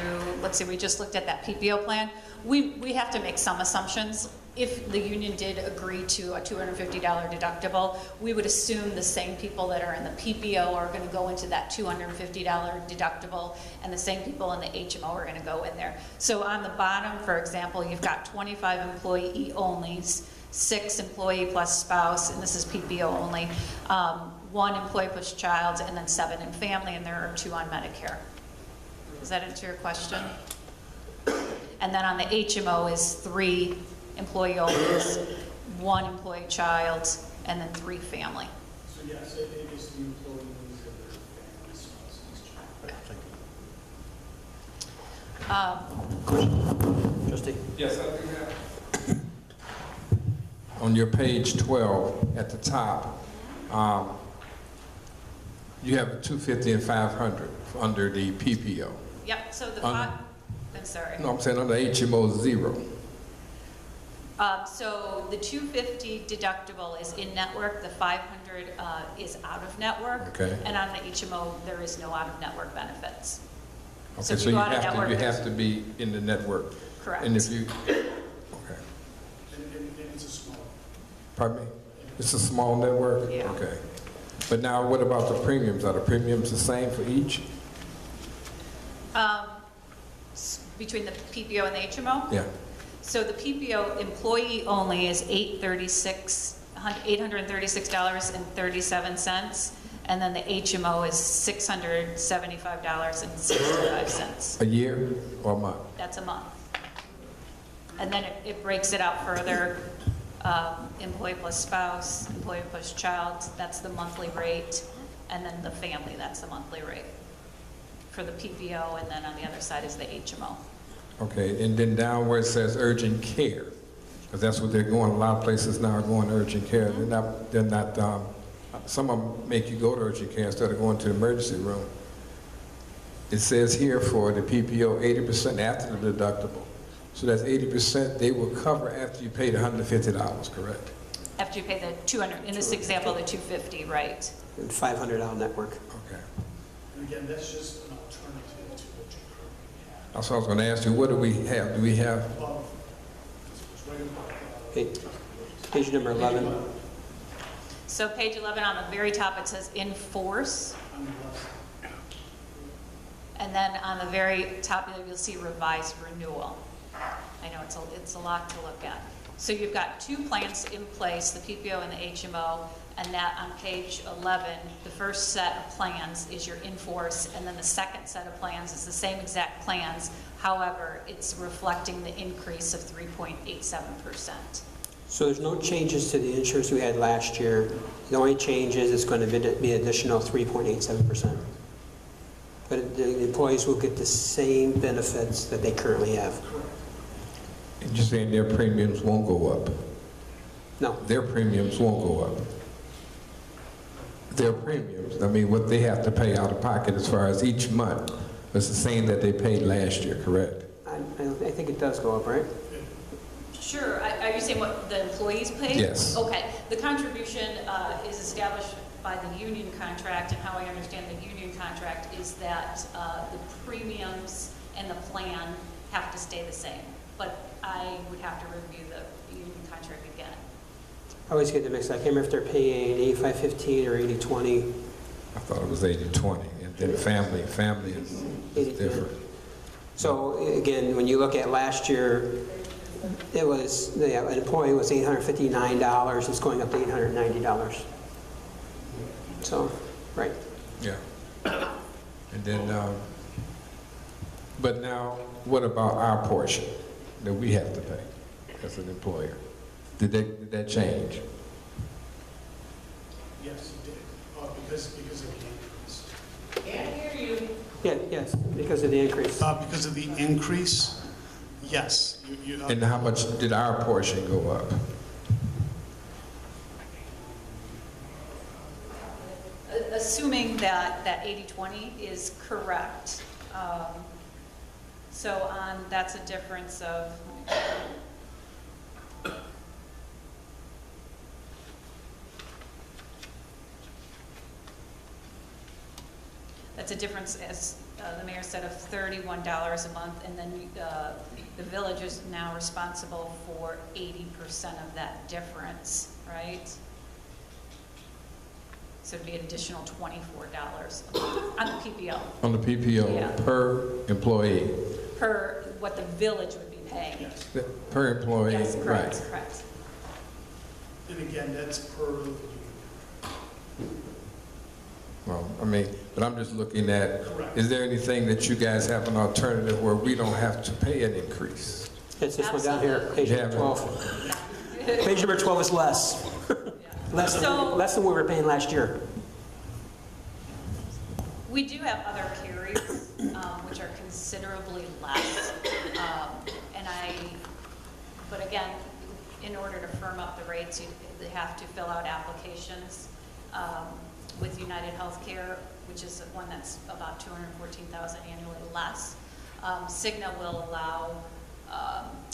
let's see, we just looked at that PPO plan. We have to make some assumptions. If the union did agree to a $250 deductible, we would assume the same people that are in the PPO are going to go into that $250 deductible, and the same people in the HMO are going to go in there. So on the bottom, for example, you've got 25 employee onlys, 6 employee plus spouse, and this is PPO only, 1 employee plus child, and then 7 in family, and there are 2 on Medicare. Does that answer your question? And then on the HMO is 3 employee onlys, 1 employee child, and then 3 family. So yes, it is the employees and their families, spouses, Trustee? Yes, I do have. On your page 12, at the top, you have 250 and 500 under the PPO. Yep, so the I'm sorry. No, I'm saying under HMO 0. So the 250 deductible is in network, the 500 is out of network. Okay. And on the HMO, there is no out of network benefits. Okay, if so you go out of have network, to be in the network. Correct. And if you, okay. and it's a small. Pardon me? It's a small network? Yeah. Okay. But now what about the premiums? Are the premiums the same for each? Between the PPO and the HMO? Yeah. So the PPO employee only is $836.37, and then the HMO is $675.65. A year or a month? That's a month. And then it breaks it out further. Employee plus spouse, employee plus child, that's the monthly rate. And then the family, that's the monthly rate for the PPO. And then on the other side is the HMO. Okay, and then down where it says urgent care, because that's what they're going, a lot of places now are going urgent care. They're not, some of them make you go to urgent care instead of going to the emergency room. It says here for the PPO, 80% after the deductible. So that's 80% they will cover after you pay the $150, correct? After you pay the 200, in this example, the 250, right? And 500 out network. Okay. And again, that's just an alternative to what you currently have. That's what I was going to ask you. What do we have? Do we have? Above, it's right above, Page number 11. So page 11, on the very top, it says enforce. on the left. And then on the very top, you'll see revised renewal. I know it's a lot to look at. So you've got two plans in place, the PPO and the HMO, and that on page 11, the first set of plans is your in-force, and then the second set of plans is the same exact plans. However, it's reflecting the increase of 3.87%. So there's no changes to the insurance we had last year. The only change is it's going to be additional 3.87%. But the employees will get the same benefits that they currently have. And you're saying their premiums won't go up? No. Their premiums won't go up. Their premiums, I mean, what they have to pay out of pocket as far as each month, is the same that they paid last year, correct? I think it does go up, right? Sure. Are you saying what the employees pay? Yes. Okay. The contribution is established by the union contract, and how I understand the union contract is that the premiums and the plan have to stay the same. But I would have to review the union contract again. I always get the mix. I can't remember if they're paying 85/15 or 80/20. I thought it was 80/20, and then family is 80, different. So again, when you look at last year, it was, an employee was $859, it's going up to $890. So, right. Yeah. And then, but now, what about our portion that we have to pay as an employer? Did that change? Yes, it did, because of the increase. Can't hear you. Yeah, yes, because of the increase. Because of the increase, yes. And how much did our portion go up? Assuming that 80/20 is correct. So that's a difference of, that's a difference, as the mayor said, of $31 a month, and then the village is now responsible for 80% of that difference, right? So it'd be an additional $24 a month on the PPO. On the PPO, Yeah. per employee? Per what the village would be paying. Yes. Per employee, Yes, correct, right. correct. And again, that's per the union. Well, I mean, but I'm just looking at, Correct. is there anything that you guys have an alternative where we don't have to pay an increase? It's this one down here, page Yeah, number 12. Page number 12 is less. Less than we were paying last year. We do have other carries, which are considerably less. But again, in order to firm up the rates, they have to fill out applications with United Healthcare, which is one that's about $214,000 annually less. Cigna will allow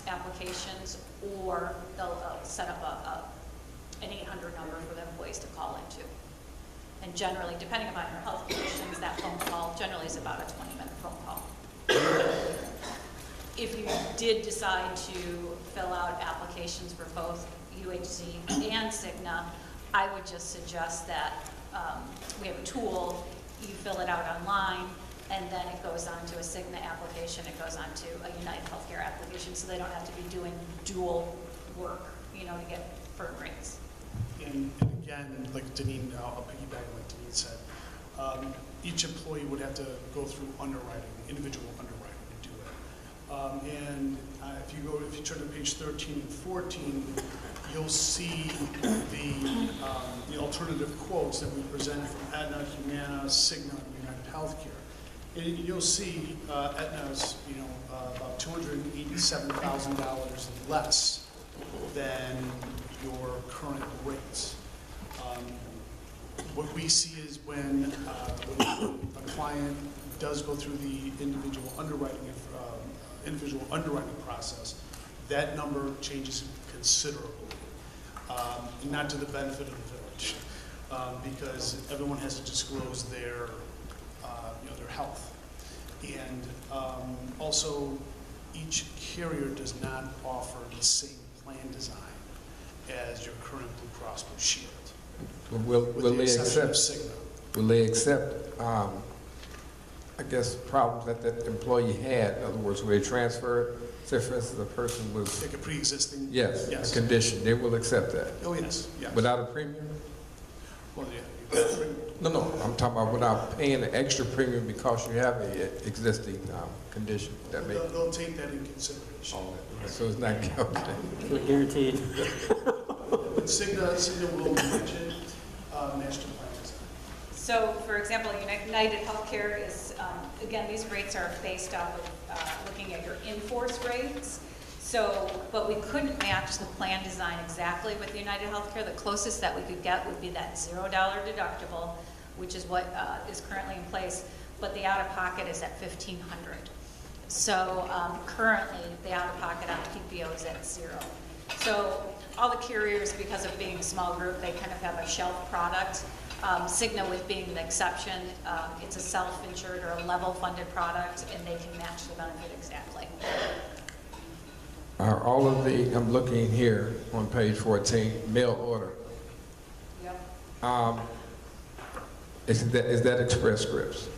applications, or they'll set up an 800 number for the employees to call into. And generally, depending upon your health conditions, that phone call generally is about a 20-minute phone call. If you did decide to fill out applications for both UHC and Cigna, I would just suggest that we have a tool, you fill it out online, and then it goes on to a Cigna application, it goes on to a United Healthcare application, so they don't have to be doing dual work, to get firm rates. And again, like Deneen, I'll piggyback on what Deneen said. Each employee would have to go through underwriting, individual underwriting to do it. And if you turn to page 13 and 14, you'll see the alternative quotes that we presented from Aetna, Humana, Cigna, and United Healthcare. And you'll see Aetna's, about $287,000 less than your current rates. What we see is when a client does go through the individual underwriting process, that number changes considerably, not to the benefit of the village, because everyone has to disclose their their health. And also, each carrier does not offer the same plan design as your current Blue Cross Blue Shield, Will with the they exception of accept, Cigna. will they accept, I guess, problems that employee had? In other words, will they transfer, say for instance, the person was, Like a pre-existing? yes, Yes. a condition, they will accept that? Oh, yes, yes. Without a premium? Well, yeah. No, I'm talking about without paying an extra premium because you have a existing condition. That may, They'll take that in consideration. so it's not, okay. Not guaranteed. But Cigna will mention master plan design. So, for example, United Healthcare is, again, these rates are based off of looking at your in-force rates. So, but we couldn't match the plan design exactly with United Healthcare. The closest that we could get would be that $0 deductible, which is what is currently in place, but the out-of-pocket is at $1,500. So currently, the out-of-pocket on PPO is at 0. So all the carriers, because of being a small group, they kind of have a shelf product. Cigna, with being the exception, it's a self-insured or a level-funded product, and they can match the benefit exactly. Are all of the, I'm looking here on page 14, mail order. Yep. Is that Express Scripts?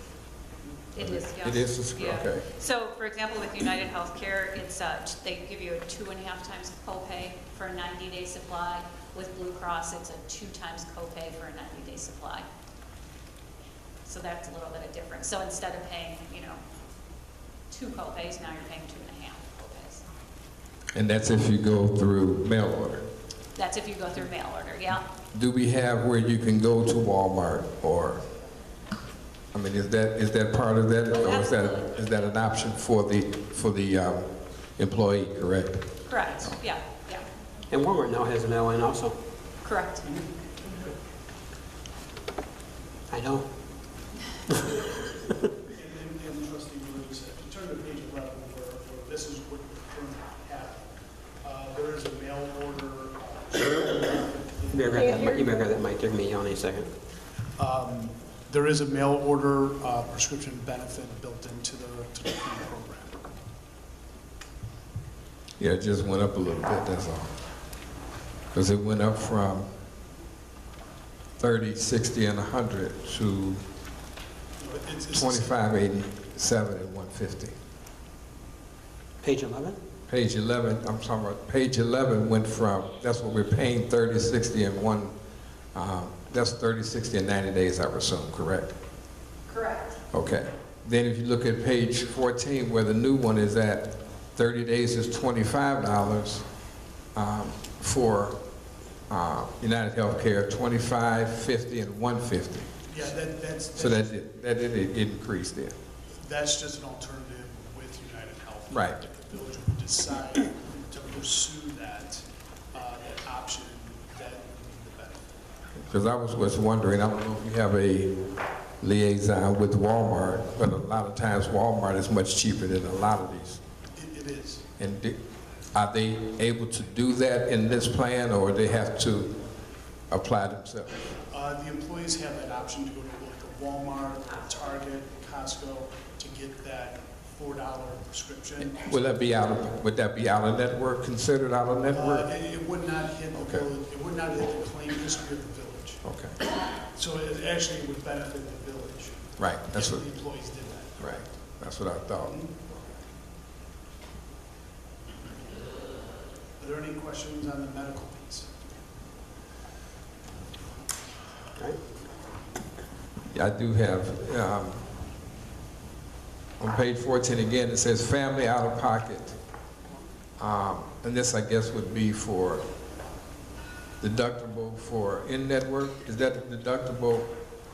It is, yes. It is, Yeah. okay. So, for example, with United Healthcare, it's, they give you a 2.5 times copay for a 90-day supply. With Blue Cross, it's a 2 times copay for a 90-day supply. So that's a little bit of difference. So instead of paying, 2 copays, now you're paying 2.5 copays. And that's if you go through mail order. That's if you go through mail order, yeah. Do we have where you can go to Walmart or, I mean, is that part of that? Or is that an option for the employee, correct? Correct, yeah. And Walmart now has an P.L.A.N also. Correct. I know. And trustee Williams, if you turn to page 11, where this is what you currently have, there is a mail order. You better grab that mic. Give me only a second. There is a mail order prescription benefit built into the current program. Yeah, it just went up a little bit, that's all. Because it went up from 30, 60, and 100 to It's 25, 87, and 150. Page 11? Page 11, I'm talking about, page 11 went from, that's what we're paying, 30, 60, and that's 30, 60, and 90 days, I assume, correct? Correct. Okay. Then if you look at page 14, where the new one is at, 30 days is $25 for United Healthcare, 25, 50, and 150. Yeah, that's. So that did increase there. That's just an alternative with United Health. Right. If the village would decide to pursue that option, that would be the benefit. Because I was wondering, I don't know if you have a liaison with Walmart, but a lot of times Walmart is much cheaper than a lot of these. It is. And are they able to do that in this plan, or they have to apply themselves? The employees have that option to go to like a Walmart, or Target, Costco to get that $4 prescription. Would that be out of network, considered out of network? It would not hit the Okay. village, it would not hit the claim history of the village. Okay, So it actually would benefit the village. right, that's if what, the employees did that. right, that's what I thought. Are there any questions on the medical piece? Right? Yeah, I do have, on page 14 again, it says family out of pocket. And this, I guess, would be for deductible for in-network. Is that the deductible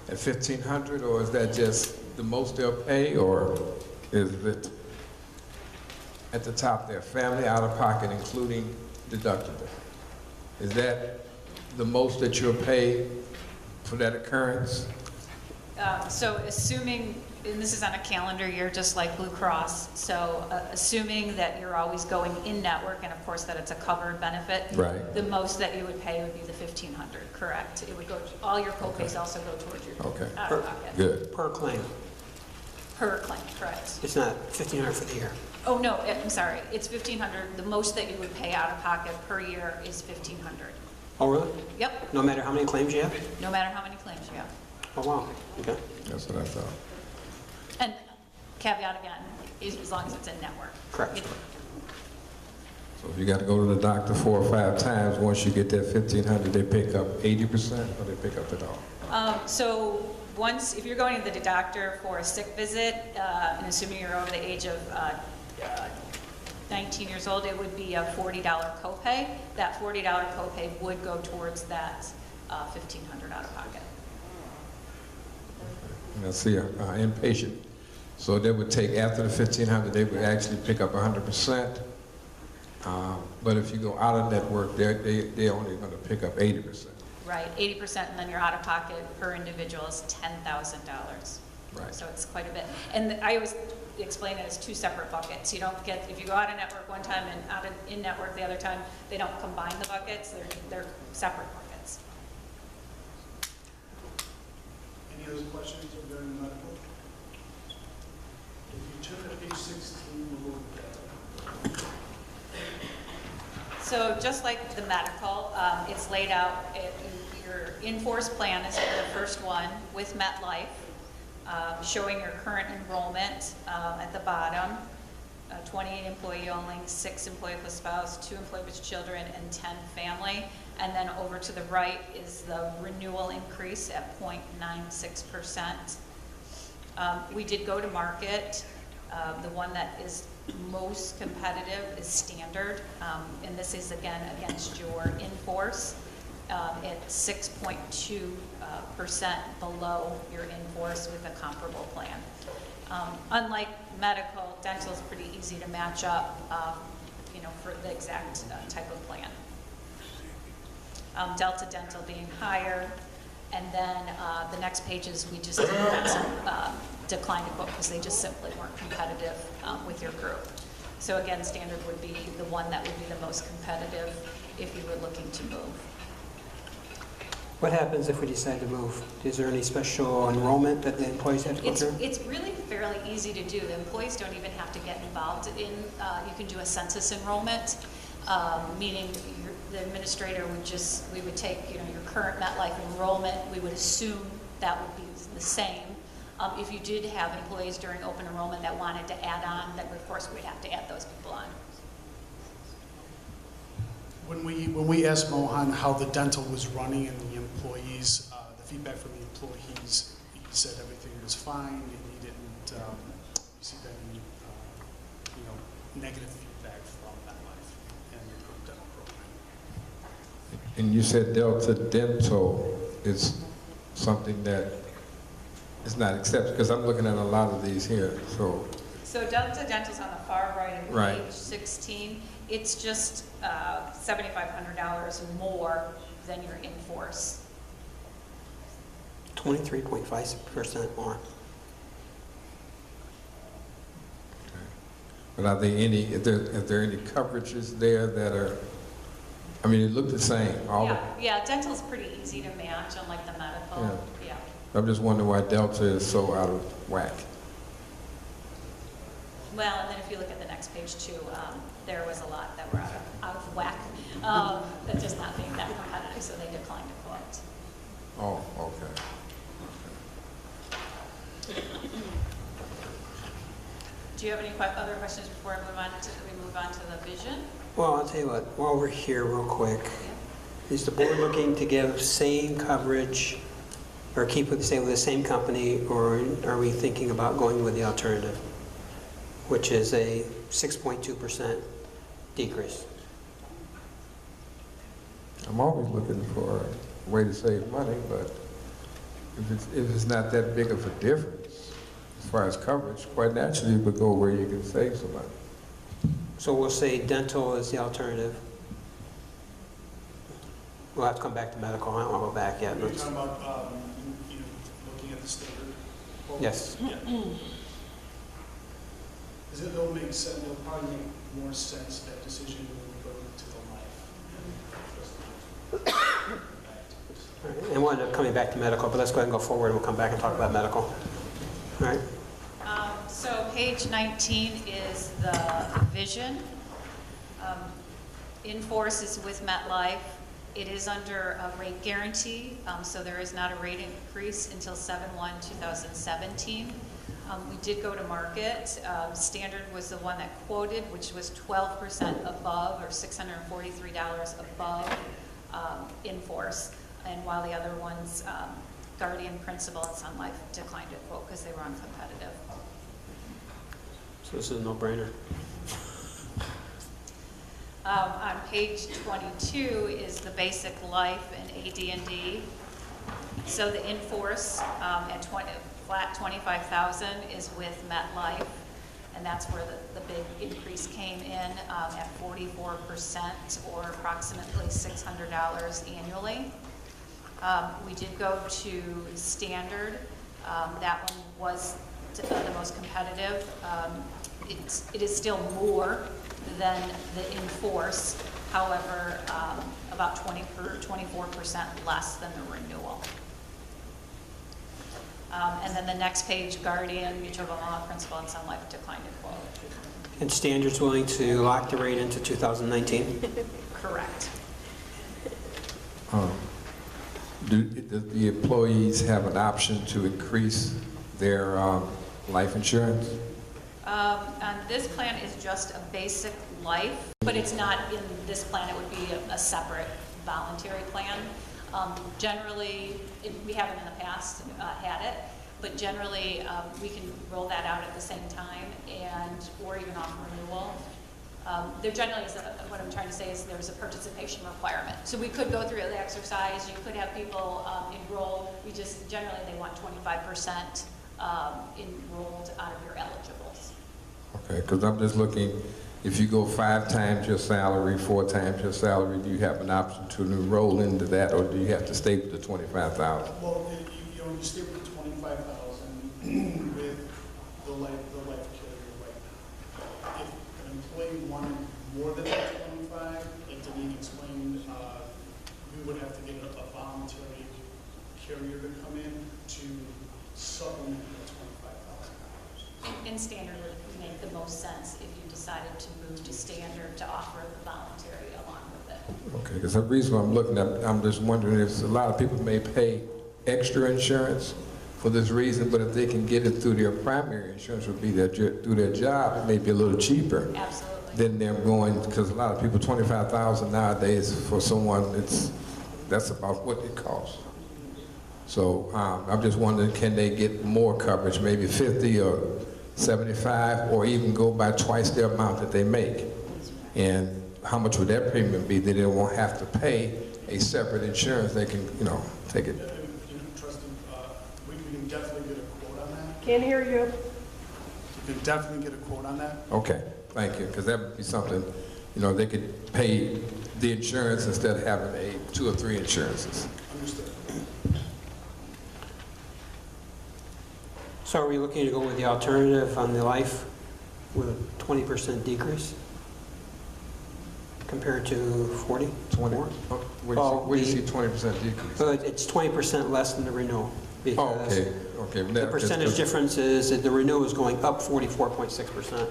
at $1,500, or is that just the most they'll pay, or is it at the top there, family out of pocket including deductible? Is that the most that you'll pay for that occurrence? So assuming, and this is on a calendar year, just like Blue Cross, so assuming that you're always going in-network, and of course that it's a covered benefit, Right. the most that you would pay would be the $1,500, correct? It would go, all your copays also go towards your Okay. out-of-pocket. Good. Per claim. Per claim, correct. It's not 1,500 for the year. Oh, no, I'm sorry, it's 1,500. The most that you would pay out of pocket per year is 1,500. Oh, really? Yep, No matter how many claims you have? no matter how many claims you have. Oh, wow, okay. That's what I thought. And caveat again, is as long as it's in network. Correct. So if you got to go to the doctor 4 or 5 times, once you get that 1,500, they pick up 80% or they pick up it all? So once, if you're going to the doctor for a sick visit, and assuming you're over the age of 19 years old, it would be a $40 copay. That $40 copay would go towards that $1,500 out of pocket. And I see an inpatient. So they would take, after the 1,500, they would actually pick up 100%. But if you go out of network, they're only going to pick up 80%. Right, 80%, and then your out of pocket per individual is $10,000. Right. So it's quite a bit. And I always explain it as 2 separate buckets. You don't get, if you go out of network one time and out of in network the other time, they don't combine the buckets, they're separate buckets. Any other questions regarding the medical? If you turn to page 16, we'll look at that. So just like the medical, it's laid out, your in-force plan is for the first one with MetLife, showing your current enrollment at the bottom, 28 employee only, 6 employee with spouse, 2 employee with children, and 10 family. And then over to the right is the renewal increase at 0.96%. We did go to market. The one that is most competitive is standard, and this is again against your in-force. It's 6.2% below your in-force with a comparable plan. Unlike medical, dental is pretty easy to match up, for the exact type of plan. Delta Dental being higher, and then the next pages we just had some decline in book because they just simply weren't competitive with your group. So again, standard would be the one that would be the most competitive if you were looking to move. What happens if we decide to move? Is there any special enrollment that the employees have to go through? It's really fairly easy to do. The employees don't even have to get involved in, you can do a census enrollment, meaning the administrator would we would take, your current MetLife enrollment, we would assume that would be the same. If you did have employees during open enrollment that wanted to add on, then of course we'd have to add those people on. When we asked Mohan how the dental was running and the employees, the feedback from the employees, he said everything was fine and he didn't receive any negative feedback from MetLife and the group dental program. And you said Delta Dental is something that is not accepted, because I'm looking at a lot of these here, so. So Delta Dental's on the far right of Right. page 16. It's just $7,500 more than your in-force. 23.5% more. But are there any coverages there that are, I mean, it looked the same. Yeah, dental's pretty easy to match, unlike the medical. Yeah. I'm just wondering why Delta is so out of whack. Well, and then if you look at the next page too, there was a lot that were out of whack. That's just not being that competitive, so they declined to quote. Oh, okay. Do you have any other questions before we move on to the vision? Well, I'll tell you what, while we're here real quick, is the board looking to give same coverage or stay with the same company, or are we thinking about going with the alternative, which is a 6.2% decrease? I'm always looking for a way to save money, but if it's not that big of a difference as far as coverage, quite naturally you would go where you can save some money. So we'll say dental is the alternative. We'll have to come back to medical. I don't want to go back yet. You're talking about looking at the standard? Yes. Yeah. It'll make sense, it'll probably make more sense, that decision, when we go to the life. All right, and we'll end up coming back to medical, but let's go ahead and go forward and we'll come back and talk about medical. All right? page 19 is the vision. In force is with MetLife. It is under a rate guarantee, so there is not a rate increase until 7/1/2017. We did go to market. Standard was the one that quoted, which was 12% above, or $643 above in force. And while the other ones, Guardian, Principal, and Sun Life declined to quote because they were uncompetitive. So this is a no-brainer. On page 22 is the basic life and AD&D. So the in-force at flat 25,000 is with MetLife, and that's where the big increase came in at 44%, or approximately $600 annually. We did go to standard. That one was the most competitive. It is still more than the in-force, however, about 24% less than the renewal. And then the next page, Guardian, Mutual of Omaha, Principal, and Sun Life declined to quote. And Standard's willing to lock the rate into 2019? Correct. Do the employees have an option to increase their life insurance? On this plan is just a basic life, but it's not in this plan. It would be a separate voluntary plan. Generally, we haven't in the past had it, but generally we can roll that out at the same time, or even on renewal. There generally is, what I'm trying to say is there's a participation requirement. So we could go through the exercise. You could have people enroll. We just, generally they want 25% enrolled out of your eligibles. Okay, because I'm just looking, if you go 5 times your salary, 4 times your salary, do you have an option to enroll into that, or do you have to stay with the 25,000? Well, you stay with the 25,000 with the life carrier right now. If an employee wanted more than that 25, like Deneen explained, we would have to get a voluntary carrier to come in to supplement the $25,000. And standard would make the most sense if you decided to move to standard to offer the voluntary along with it. Okay, because the reason I'm looking at, I'm just wondering if a lot of people may pay extra insurance for this reason, but if they can get it through their primary insurance, would be through their job, it may be a little cheaper. Absolutely. Than them going, because a lot of people, 25,000 nowadays for someone, that's about what it costs. So I'm just wondering, can they get more coverage, maybe 50 or 75, or even go by twice the amount that they make? And how much would that premium be? That they won't have to pay a separate insurance. They can, take it. Trustee, we can definitely get a quote on that. Can't hear you. We can definitely get a quote on that. Okay, thank you, because that would be something, they could pay the insurance instead of having 2 or 3 insurances. Understood. So are we looking to go with the alternative on the life with a 20% decrease compared to 40? 20. Where do you see 20% decrease? But it's 20% less than the renewal. Because Okay. the percentage difference is that the renewal is going up 44.6%.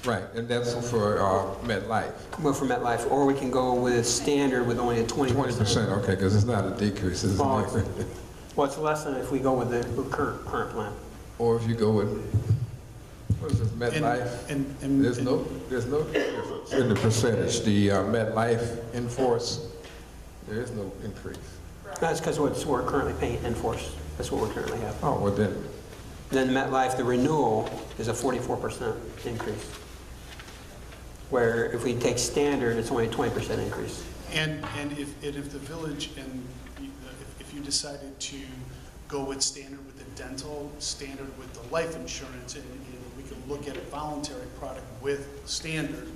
Right, and that's for MetLife. Well, for MetLife, or we can go with standard with only a 20%. 20%, okay, because it's not a decrease, it's Well, an increase. Well, it's less than if we go with the current plan. Or if you go with, what is this, MetLife? There's no difference in the percentage. The MetLife in force, there is no increase. That's because we're currently paying in force. That's what we currently have. Oh, well then, Then MetLife, the renewal is a 44% increase. Where if we take standard, it's only a 20% increase. And if the village, and if you decided to go with standard with the dental, standard with the life insurance, and we can look at a voluntary product with standard,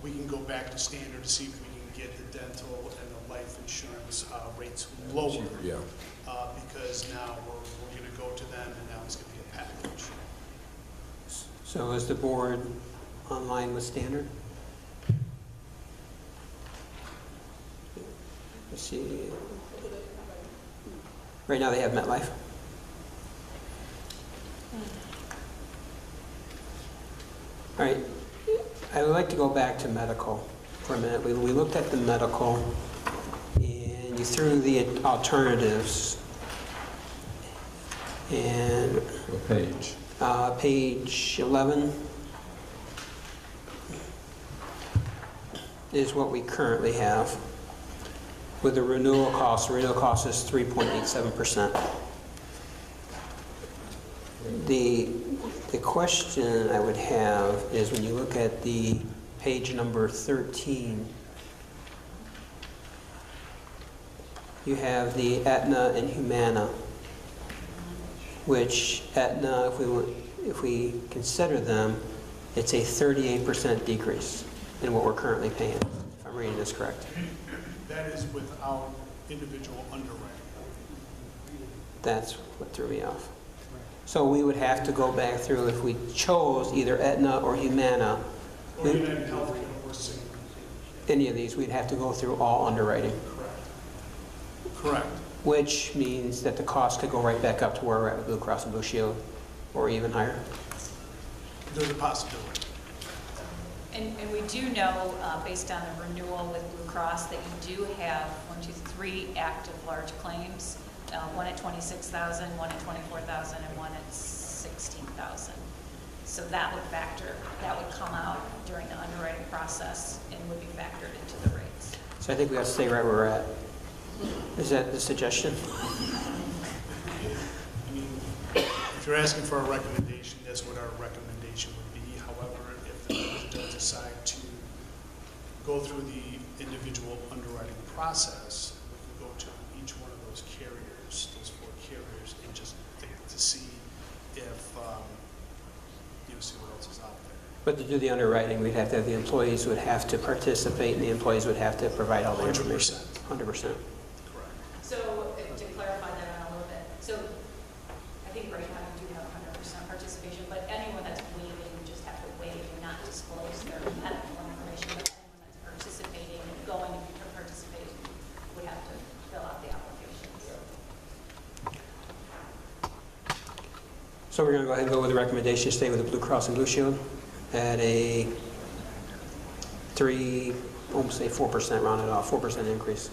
we can go back to standard to see if we can get the dental and the life insurance rates lower. yeah. Because now we're going to go to them, and now it's going to be a package. So is the board online with standard? Let's see. Right now they have MetLife. All right, I would like to go back to medical for a minute. We looked at the medical, and you threw the alternatives. And What page? page 11 is what we currently have. With the renewal cost is 3.87%. The question I would have is when you look at the page number 13, you have the Aetna and Humana, which Aetna, if we consider them, it's a 38% decrease in what we're currently paying, if I'm reading this correct. That is without individual underwriting. That's what threw me off. So we would have to go back through, if we chose either Aetna or Humana, Or United Healthcare or Cigna. any of these, we'd have to go through all underwriting, Correct. which means that the cost could go right back up to where we're at with Blue Cross and Blue Shield, or even higher. There's a possibility. And we do know, based on the renewal with Blue Cross, that you do have 3 active large claims, one at 26,000, one at 24,000, and one at 16,000. So that would come out during the underwriting process and would be factored into the rates. So I think we got to stay right where we're at. Is that the suggestion? I mean, if you're asking for a recommendation, that's what our recommendation would be. However, if the board does decide to go through the individual underwriting process, we can go to each one of those carriers, those 4 carriers, and just to see if, see what else is out there. But to do the underwriting, we'd have to have the employees would have to participate, and the employees would have to provide all the information. 100%. Correct. So to clarify that a little bit, so I think right now you do have 100% participation, but anyone that's waiving, you just have to waive and not disclose their medical information, but anyone that's participating and going to participate would have to fill out the applications. So we're going to go ahead and go with the recommendation to stay with the Blue Cross and Blue Shield at a 4% rounded off, 4% increase.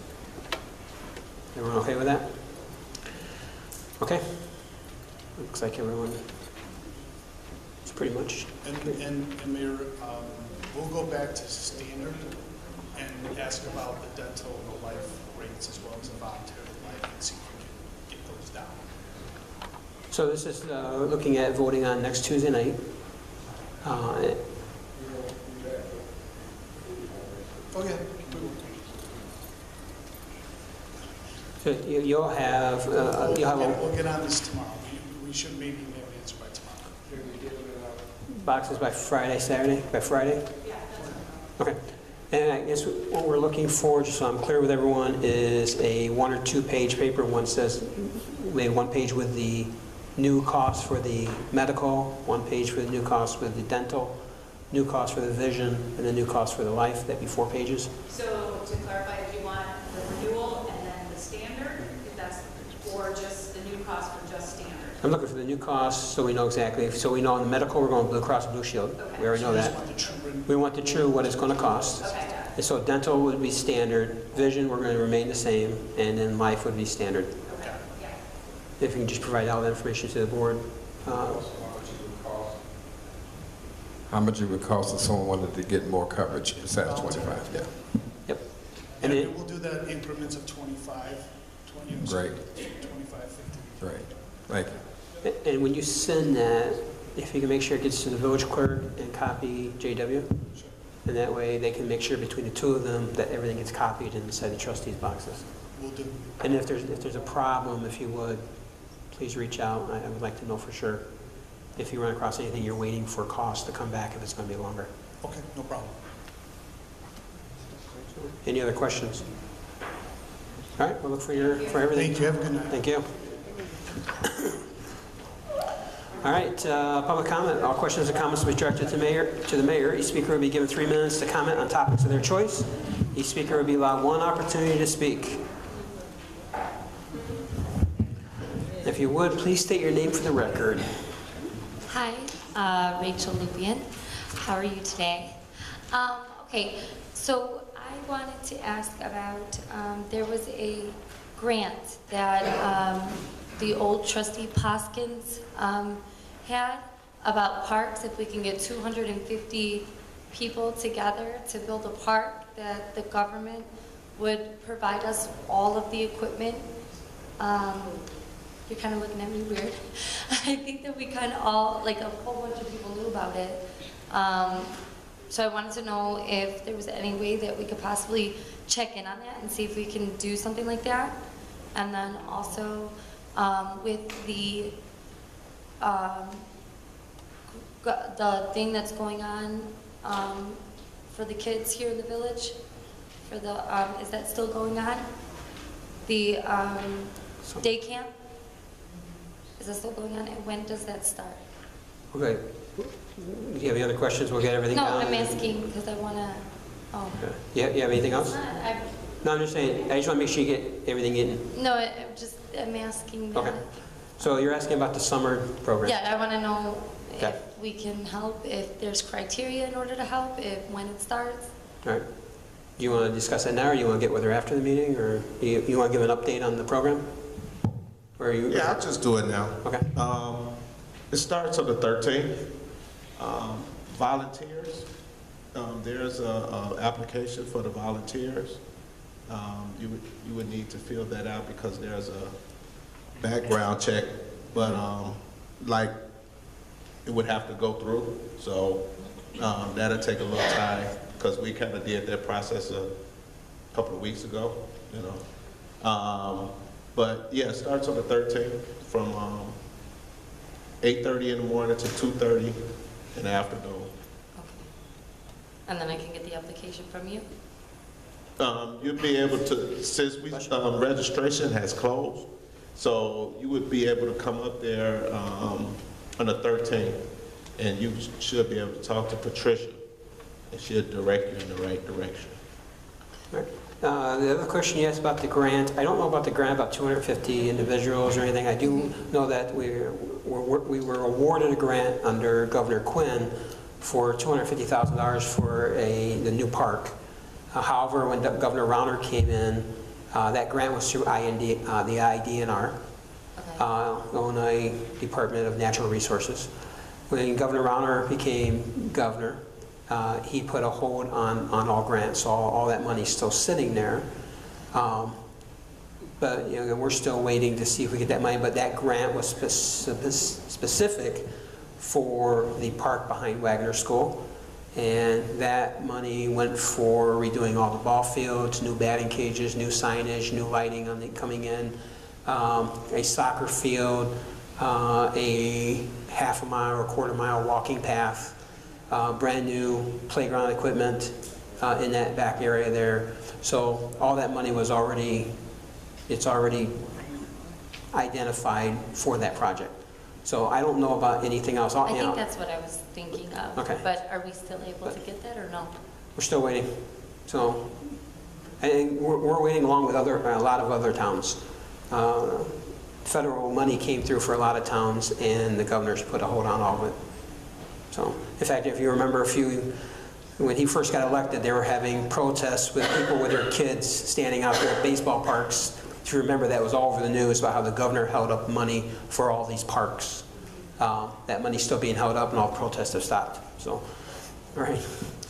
Everyone okay with that? Okay. Looks like everyone is pretty much. And Mayor, we'll go back to standard and ask about the dental and the life rates as well as the voluntary life and see if we can get those down. So this is looking at voting on next Tuesday night. Oh, yeah. So you'll have We'll get on this tomorrow. We should maybe have an answer by tomorrow. boxes by Friday, Saturday, by Friday? Yeah, that's Okay. And I guess what we're looking for, just so I'm clear with everyone, is a 1 or 2 page paper. One says, maybe 1 page with the new cost for the medical, 1 page for the new cost with the dental, new cost for the vision, and the new cost for the life. That'd be 4 pages. So to clarify, if you want the renewal and then the standard, if that's, or just the new cost for just standard? I'm looking for the new cost so we know exactly. So we know on the medical, we're going Blue Cross and Blue Shield. Okay. We already know that. We want the true what it's going to cost. Okay, got it. And so dental would be standard, vision we're going to remain the same, and then life would be standard. Okay, yeah. If you can just provide all that information to the board. How much it would cost if someone wanted to get more coverage besides 25? Yeah. Yep. And And we'll do that in increments of 25, 20, Great. 25, 50. Great. Thank you. and when you send that, if you can make sure it gets to the village clerk and copy JW, and that way they can make sure between the 2 of them that everything gets copied inside the trustees' boxes. We'll do. And if there's a problem, if you would, please reach out. I would like to know for sure. If you run across anything, you're waiting for cost to come back if it's going to be longer. Okay, no problem. Any other questions? All right, we'll look for everything. Thank you. Have a good night. Thank you. All right, public comment. All questions or comments will be directed to the mayor. Each speaker will be given 3 minutes to comment on topics of their choice. Each speaker will be allowed 1 opportunity to speak. If you would, please state your name for the record. Hi, Rachel Lupian. How are you today? Okay, so I wanted to ask about, there was a grant that the old trustee Poskins had about parks, if we can get 250 people together to build a park, that the government would provide us all of the equipment. You're kind of looking at me weird. I think that we kind of all, like a whole bunch of people knew about it. So I wanted to know if there was any way that we could possibly check in on that and see if we can do something like that. And then also with the thing that's going on for the kids here in the village, for the is that still going on? The day camp, is that still going on? And when does that start? Okay. Do you have any other questions? We'll get everything No, down. I'm asking because I want to. Oh. Okay. You have anything else? I, No, I'm just saying, I just want to make sure you get everything in. no, I'm asking that. Okay. So you're asking about the summer program? Yeah, I want to know Okay. if we can help, if there's criteria in order to help, if when it starts. All right. Do you want to discuss that now, or you want to get with her after the meeting, or you want to give an update on the program? Or you? Yeah, I'll just do it now. Okay. It starts on the 13th. Volunteers, there's a application for the volunteers. You would need to fill that out because there's a background check, but like it would have to go through. So that'll take a little time because we kind of did that process a couple of weeks ago, you know. But yeah, it starts on the 13th from 8:30 in the morning to 2:30 in the afternoon. Okay. And then I can get the application from you? You'd be able to, since registration has closed, so you would be able to come up there on the 13th, and you should be able to talk to Patricia, and she'll direct you in the right direction. All right. The other question you asked about the grant, I don't know about the grant about 250 individuals or anything. I do know that we were awarded a grant under Governor Quinn for $250,000 for the new park. However, when Governor Rauner came in, that grant was through the IDNR, Illinois Department of Natural Resources. When Governor Rauner became governor, he put a hold on all grants, so all that money's still sitting there. But you know, we're still waiting to see if we get that money, but that grant was specific for the park behind Wagner School. And that money went for redoing all the ball fields, new batting cages, new signage, new lighting on the coming in, a soccer field, a half a mile or quarter mile walking path, brand new playground equipment in that back area there. So all that money was already identified for that project. So I don't know about anything else. I think that's what I was thinking of. Okay. But are we still able to get that or no? We're still waiting. So, and we're waiting along with a lot of other towns. Federal money came through for a lot of towns, and the governor's put a hold on all of it. So, in fact, if you remember when he first got elected, they were having protests with people with their kids standing out there at baseball parks. If you remember, that was all over the news about how the governor held up money for all these parks. That money's still being held up, and all protests have stopped. So, all right,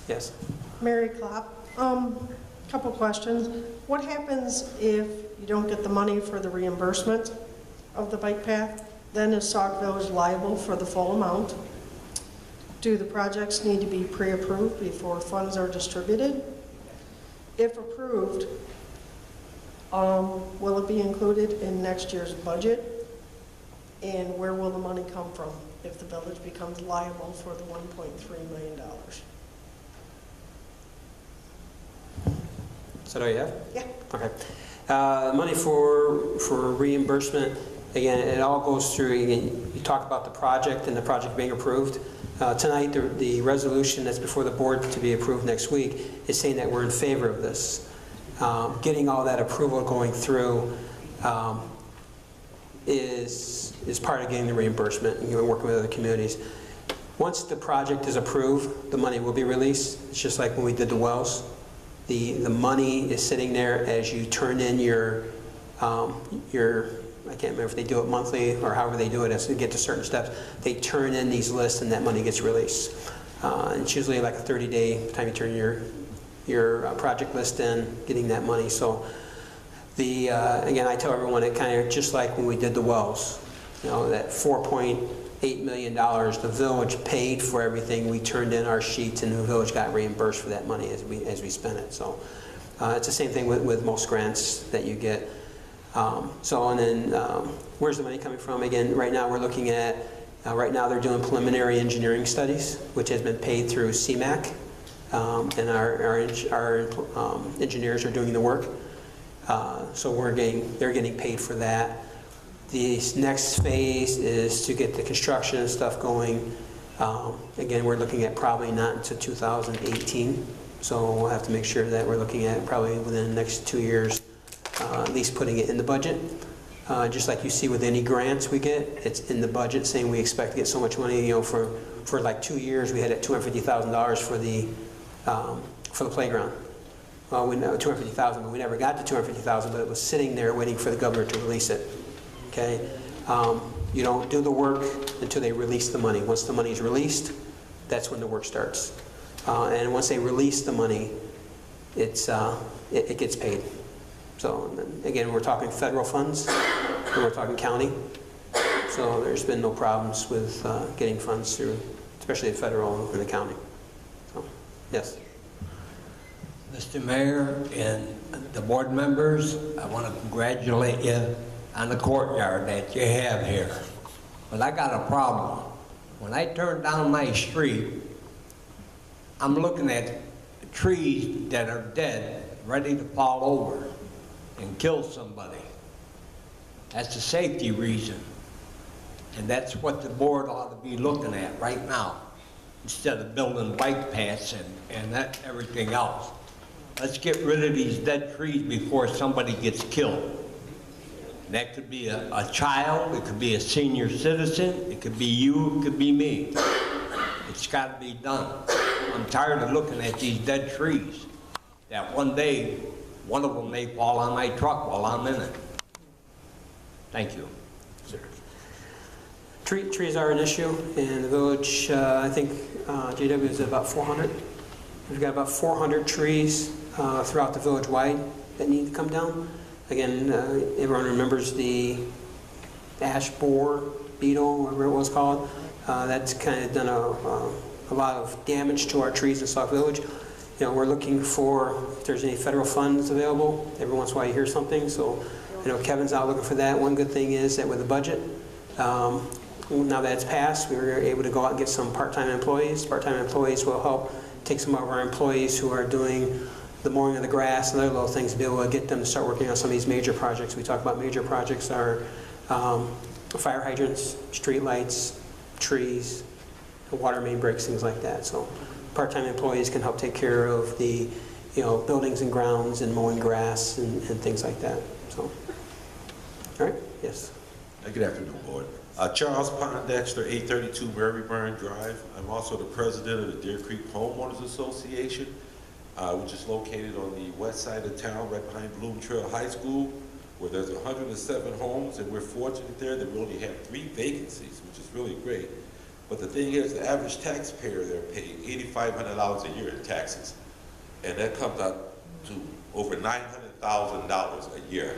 yes. Mary Klopp, couple questions. What happens if you don't get the money for the reimbursement of the bike path? Then is Sauk Village liable for the full amount? Do the projects need to be pre-approved before funds are distributed? If approved, will it be included in next year's budget? And where will the money come from if the village becomes liable for the $1.3 million? Is that all you have? Yeah. Okay. Money for reimbursement, again, it all goes through, you talk about the project and the project being approved. Tonight, the resolution that's before the board to be approved next week is saying that we're in favor of this. Getting all that approval going through is part of getting the reimbursement, and working with other communities. Once the project is approved, the money will be released. It's just like when we did the wells. The money is sitting there as you turn in your, I can't remember if they do it monthly or however they do it as they get to certain steps. They turn in these lists and that money gets released. And it's usually like a 30-day time you turn your project list in, getting that money. So again, I tell everyone it kind of just like when we did the wells. You know, that $4.8 million, the village paid for everything. We turned in our sheets and the village got reimbursed for that money as we spent it. So it's the same thing with most grants that you get. Where's the money coming from? Again, right now we're looking at, right now they're doing preliminary engineering studies, which has been paid through CMAQ, and our engineers are doing the work. So they're getting paid for that. The next phase is to get the construction and stuff going. Again, we're looking at probably not until 2018. So we'll have to make sure that we're looking at probably within the next 2 years, at least putting it in the budget. Just like you see with any grants we get, it's in the budget saying we expect to get so much money. You know, for like 2 years, we had at $250,000 for the playground. Well, we know $250,000, but we never got to $250,000, but it was sitting there waiting for the governor to release it. Okay, you don't do the work until they release the money. Once the money is released, that's when the work starts. And once they release the money, it gets paid. So again, we're talking federal funds, and we're talking county. So there's been no problems with getting funds through, especially the federal and the county. So, yes. Mr. Mayor and the board members, I want to congratulate you on the courtyard that you have here. But I got a problem. When I turn down my street, I'm looking at trees that are dead, ready to fall over and kill somebody. That's a safety reason. And that's what the board ought to be looking at right now, instead of building bike paths and everything else. Let's get rid of these dead trees before somebody gets killed. And that could be a child, it could be a senior citizen, it could be you, it could be me. It's got to be done. I'm tired of looking at these dead trees. That one day, one of them may fall on my truck while I'm in it. Thank you. Trees are an issue in the village. I think JW is about 400. We've got about 400 trees throughout the village wide that need to come down. Again, everyone remembers the ash borer beetle, whatever it was called. That's kind of done a lot of damage to our trees in Sauk Village. You know, we're looking for if there's any federal funds available. Every once in a while you hear something, so I know Kevin's out looking for that. One good thing is that with the budget, now that it's passed, we were able to go out and get some part-time employees. Part-time employees will help take some of our employees who are doing the mowing of the grass and other little things to be able to get them to start working on some of these major projects. We talk about major projects are fire hydrants, street lights, trees, water main breaks, things like that. So part-time employees can help take care of the buildings and grounds and mowing grass and things like that. So, all right, yes. Good afternoon, Board. Charles Pondexter, 832 Maryburn Drive. I'm also the president of the Deer Creek Homeowners Association, which is located on the west side of town, right behind Bloom Trail High School, where there's 107 homes, and we're fortunate there that we only have 3 vacancies, which is really great. But the thing is, the average taxpayer there pays $8,500 a year in taxes, and that comes out to over $900,000 a year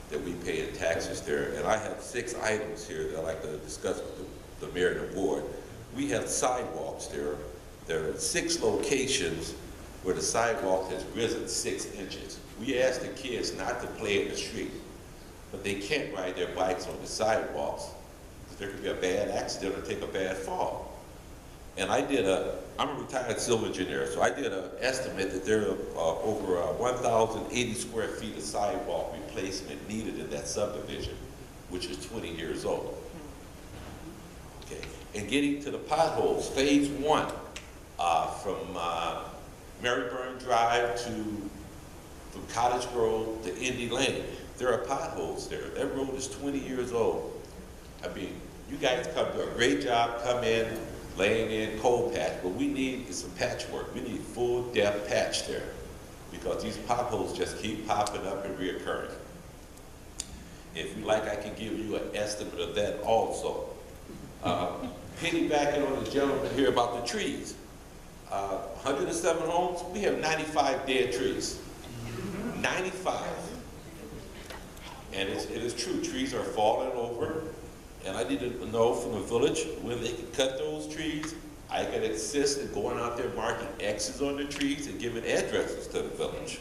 that we pay in taxes there. And I have 6 items here that I'd like to discuss with the mayor and the board. We have sidewalks there. There are 6 locations where the sidewalk has risen 6 inches. We ask the kids not to play in the street, but they can't ride their bikes on the sidewalks because there could be a bad accident or take a bad fall. And I'm a retired civil engineer, so I did an estimate that there are over 1,080 square feet of sidewalk replacement needed in that subdivision, which is 20 years old. Okay, and getting to the potholes, phase 1, from Maryburn Drive from Cottage Grove to Indy Lane, there are potholes there. That road is 20 years old. I mean, you guys do a great job, come in, laying in cold patch. What we need is some patchwork. We need full depth patch there because these potholes just keep popping up and reoccurring. If you like, I can give you an estimate of that also. Piggybacking on the gentleman here about the trees. 107 homes, we have 95 dead trees. 95. And it is true, trees are falling over. And I need to know from the village when they can cut those trees. I can assist in going out there marking X's on the trees and giving addresses to the village.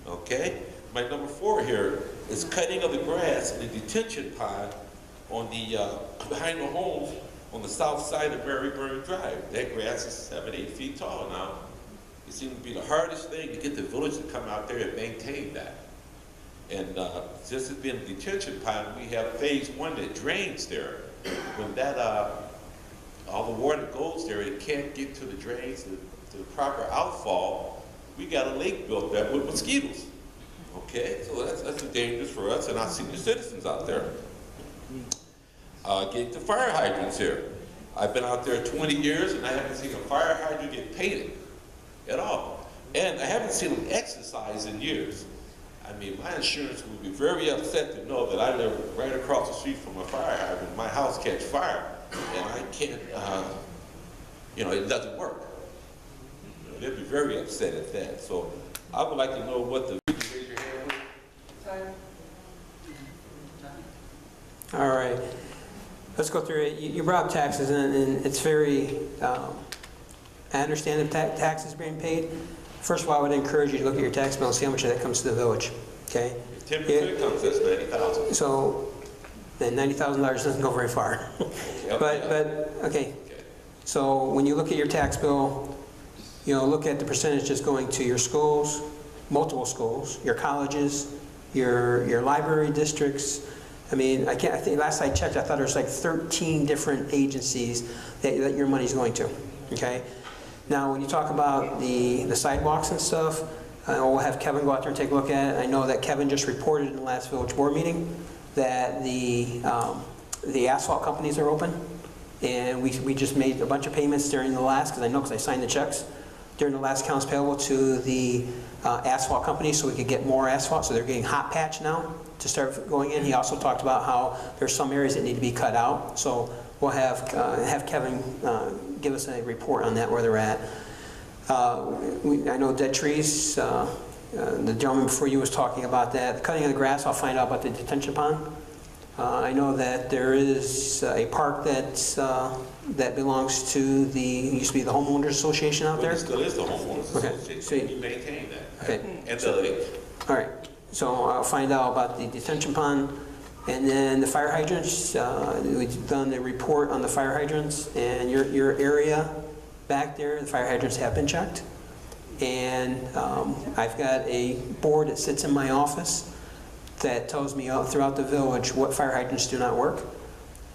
Okay? My number 4 here is cutting of the grass in the detention pond on the behind the homes on the south side of Maryburn Drive. That grass is 7, 8 feet tall now. It seems to be the hardest thing to get the village to come out there and maintain that. And since it's been a detention pond, we have phase 1 that drains there. When that, all the water goes there, it can't get to the drains, to the proper outfall. We got a lake built there with mosquitoes. Okay, so that's dangerous for us and our senior citizens out there. Getting to fire hydrants here. I've been out there 20 years and I haven't seen a fire hydrant get painted at all. And I haven't seen them exercise in years. I mean, my insurance would be very upset to know that I live right across the street from a fire hydrant. My house catch fire and I can't, you know, it doesn't work. You know, they'd be very upset at that. So I would like to know what the, raise your hand, please. All right. Let's go through it. You brought up taxes, and it's very, I understand the taxes being paid. First of all, I would encourage you to look at your tax bill and see how much of that comes to the village, okay? 10% comes, that's 90,000. So, then $90,000 doesn't go very far. Yep. But, okay. So when you look at your tax bill, you know, look at the percentages going to your schools, multiple schools, your colleges, your library districts. I mean, I think last I checked, I thought there was like 13 different agencies that your money's going to, okay? Now, when you talk about the sidewalks and stuff, we'll have Kevin go out there and take a look at it. I know that Kevin just reported in the last village board meeting that the asphalt companies are open, and we just made a bunch of payments during the last, because I signed the checks, during the last accounts payable to the asphalt companies so we could get more asphalt, so they're getting hot patch now to start going in. He also talked about how there's some areas that need to be cut out, so we'll have Kevin give us a report on that, where they're at. I know dead trees, the gentleman before you was talking about that. The cutting of the grass, I'll find out about the detention pond. I know that there is a park that belongs to used to be the homeowners association out there. It still is the homeowners association. So you maintain that. Okay. And the lake. All right. So I'll find out about the detention pond. And then the fire hydrants, we've done the report on the fire hydrants, and your area back there, the fire hydrants have been checked. And I've got a board that sits in my office that tells me throughout the village what fire hydrants do not work.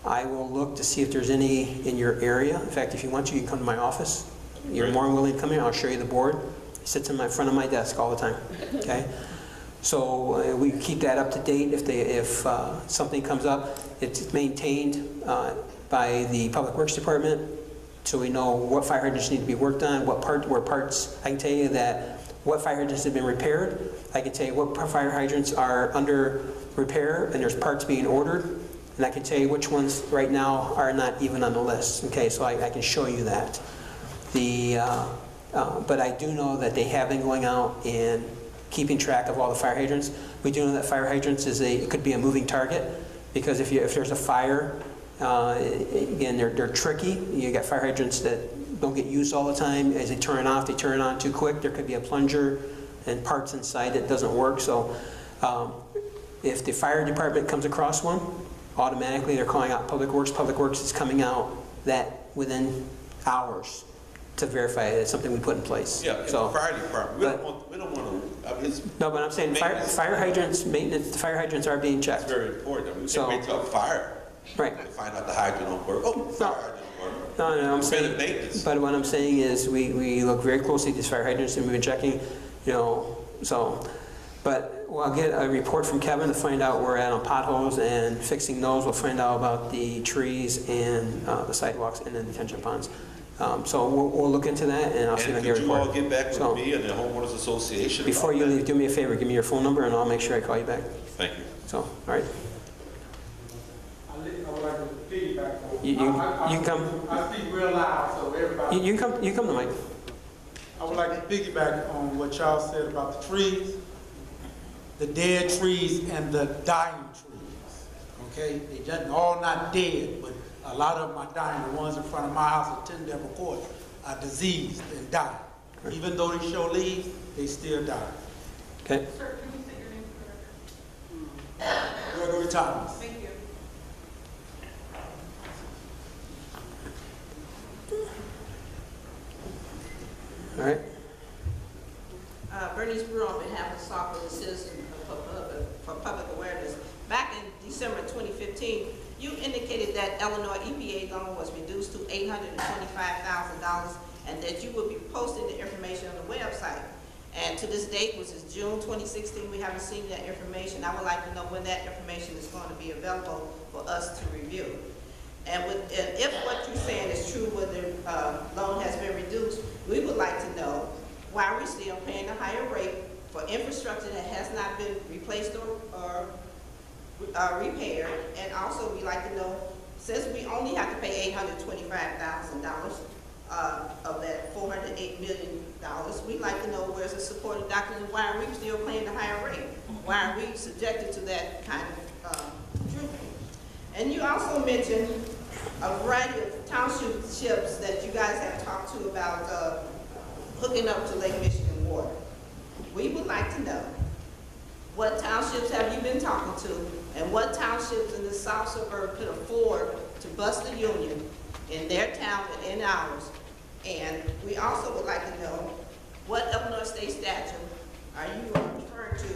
I will look to see if there's any in your area. In fact, if you want to, you can come to my office. You're more than willing to come in. I'll show you the board. It sits in front of my desk all the time. Okay. So we keep that up to date. If something comes up, it's maintained by the Public Works Department, so we know what fire hydrants need to be worked on, where parts. I can tell you that what fire hydrants have been repaired. I can tell you what fire hydrants are under repair, and there's parts being ordered. And I can tell you which ones right now are not even on the list. Okay, so I can show you that. But I do know that they have been going out and keeping track of all the fire hydrants. We do know that fire hydrants it could be a moving target, because if there's a fire, again, they're tricky. You got fire hydrants that don't get used all the time. As they turn it off, they turn it on too quick. There could be a plunger and parts inside that doesn't work. So if the fire department comes across one, automatically they're calling out Public Works. Public Works is coming out that within hours to verify it's something we put in place. Yeah, so the fire department, we don't want to, I mean, no, but I'm saying fire hydrants, maintenance, the fire hydrants are being checked. It's very important. I mean, we can't wait till a fire. Right. To find out the hydrant don't work. Oh, fire hydrant don't work. No, I'm saying, maintenance. but what I'm saying is we look very closely at these fire hydrants, and we've been checking, you know, so But we'll get a report from Kevin to find out where we're at on potholes and fixing those. We'll find out about the trees and the sidewalks and the detention ponds. So we'll look into that, and I'll see if I can get a And could you report. all get back with So, me and the homeowners association? before about you that? leave, do me a favor, give me your phone number, and I'll make sure I call you back. Thank you. So, all right. I would like to piggyback on. You can come. I speak real loud, so everybody. You come to Mike. I would like to piggyback on what y'all said about the trees, the dead trees and the dying trees, okay? They just all not dead, but a lot of them are dying. The ones in front of my house at 10 Devil Court are diseased and dying. Even though they show leaves, they still die. Okay. Sir, can you say your name for the record? Gregory Thomas. Thank you. All right. Bernice Brewer on behalf of Sauk and the Citizens for Public Awareness. Back in December 2015, you indicated that Illinois EPA loan was reduced to $825,000 and that you would be posting the information on the website. And to this date, which is June 2016, we haven't seen that information. I would like to know when that information is going to be available for us to review. And if what you're saying is true, where the loan has been reduced, we would like to know why we're still paying a higher rate for infrastructure that has not been replaced or repaired. And also, we'd like to know, since we only have to pay $825,000 of that $408 million, we'd like to know where's the supporting document, why are we still paying the higher rate? Why are we subjected to that kind of treatment? And you also mentioned a variety of townships that you guys have talked to about hooking up to Lake Michigan water. We would like to know, what townships have you been talking to, and what townships in the south suburb could afford to bust the union in their town and in ours? And we also would like to know, what Illinois state statute are you referring to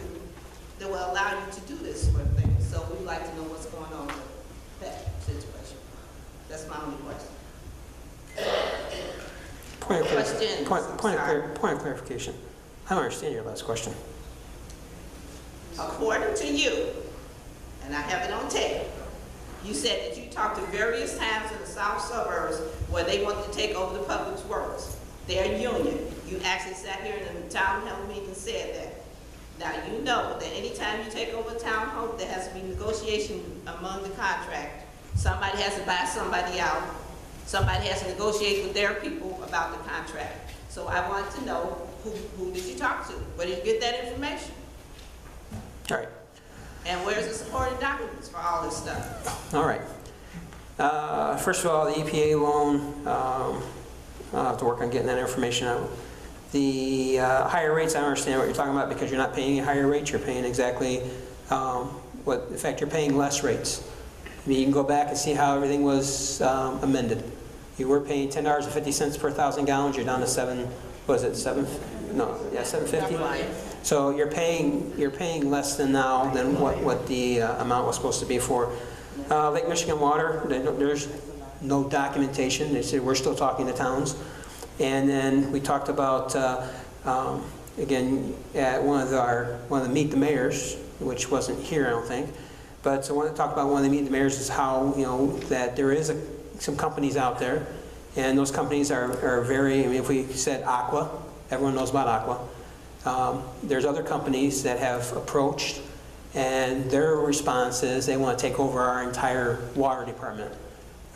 that will allow you to do this sort of thing? So we'd like to know what's going on with that situation. That's my only question. Point of clarification. I don't understand your last question. According to you, and I have it on tape, you said that you talked to various towns in the south suburbs where they want to take over the public works. Their union. You actually sat here in the town hall meeting and said that. Now you know that anytime you take over a town hall, there has to be negotiation among the contract. Somebody has to buy somebody out. Somebody has to negotiate with their people about the contract. So I want to know, who did you talk to? Where did you get that information? All right. And where's the supporting documents for all this stuff? All right. First of all, the EPA loan, I'll have to work on getting that information out. The higher rates, I understand what you're talking about, because you're not paying any higher rates. You're paying exactly in fact, you're paying less rates. I mean, you can go back and see how everything was amended. You were paying $10.50 per 1,000 gallons. You're down to $7.50. So you're paying less than now than what the amount was supposed to be for. Lake Michigan Water, there's no documentation. They said we're still talking to towns. And then we talked about again at one of the Meet the Mayors, which wasn't here, I don't think. But so I want to talk about one of the Meet the Mayors is how, that there is some companies out there, and those companies are very, I mean, if we said Aqua, everyone knows about Aqua. There's other companies that have approached, and their response is they want to take over our entire water department.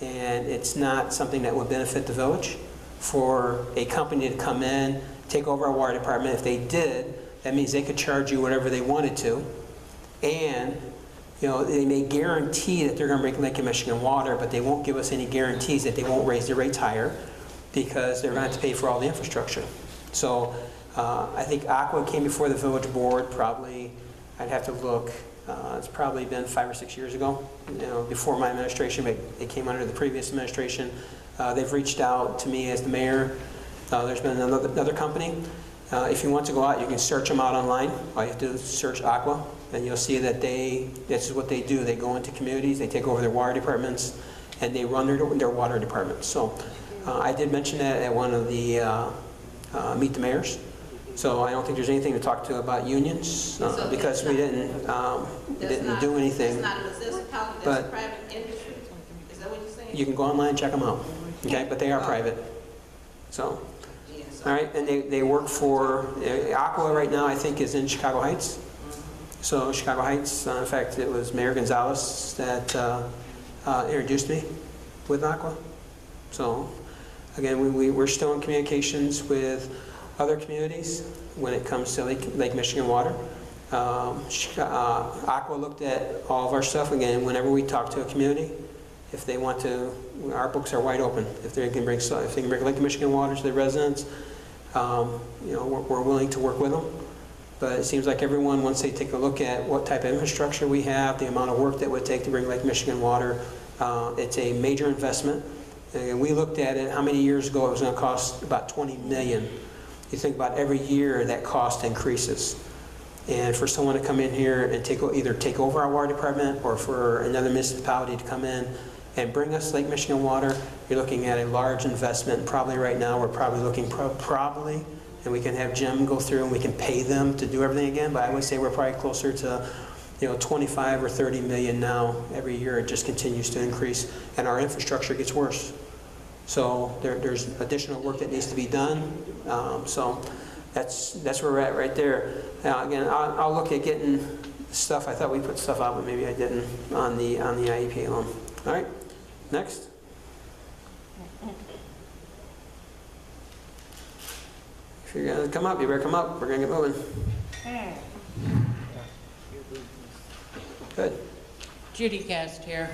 And it's not something that would benefit the village for a company to come in, take over our water department. If they did, that means they could charge you whatever they wanted to. And they may guarantee that they're going to bring Lake Michigan water, but they won't give us any guarantees that they won't raise their rates higher, because they're going to have to pay for all the infrastructure. So I think Aqua came before the village board probably, I'd have to look, it's probably been 5 or 6 years ago, before my administration, but it came under the previous administration. They've reached out to me as the mayor. There's been another company. If you want to go out, you can search them out online. All you have to do is search Aqua, and you'll see that this is what they do. They go into communities, they take over their water departments, and they run their water departments. So I did mention that at one of the Meet the Mayors. So I don't think there's anything to talk to about unions, because we didn't do anything. That's not a municipality, that's But- a private industry. Is that what you're saying? You can go online and check them out, okay? But they are private, so. Yeah, so- All right, and they work for, Aqua right now, I think, is in Chicago Heights. So Chicago Heights, in fact, it was Mayor Gonzalez that introduced me with Aqua. So, again, we're still in communications with other communities when it comes to Lake Michigan water. Aqua looked at all of our stuff. Again, whenever we talk to a community, if they want to, our books are wide open. If they can bring Lake Michigan water to their residents, we're willing to work with them. But it seems like everyone, once they take a look at what type of infrastructure we have, the amount of work that it would take to bring Lake Michigan water, it's a major investment. And we looked at it, how many years ago it was going to cost about $20 million. You think about every year that cost increases. And for someone to come in here and either take over our water department, or for another municipality to come in and bring us Lake Michigan water, you're looking at a large investment. Probably right now we're probably looking and we can have Jim go through and we can pay them to do everything again, but I would say we're probably closer to 25 or 30 million now. Every year it just continues to increase, and our infrastructure gets worse. So there's additional work that needs to be done. So that's where we're at right there. Now again, I'll look at getting stuff. I thought we put stuff out, but maybe I didn't on the IEP loan. All right, next. If you're gonna come up, you better come up. We're gonna get moving. Good. Judy Cast here.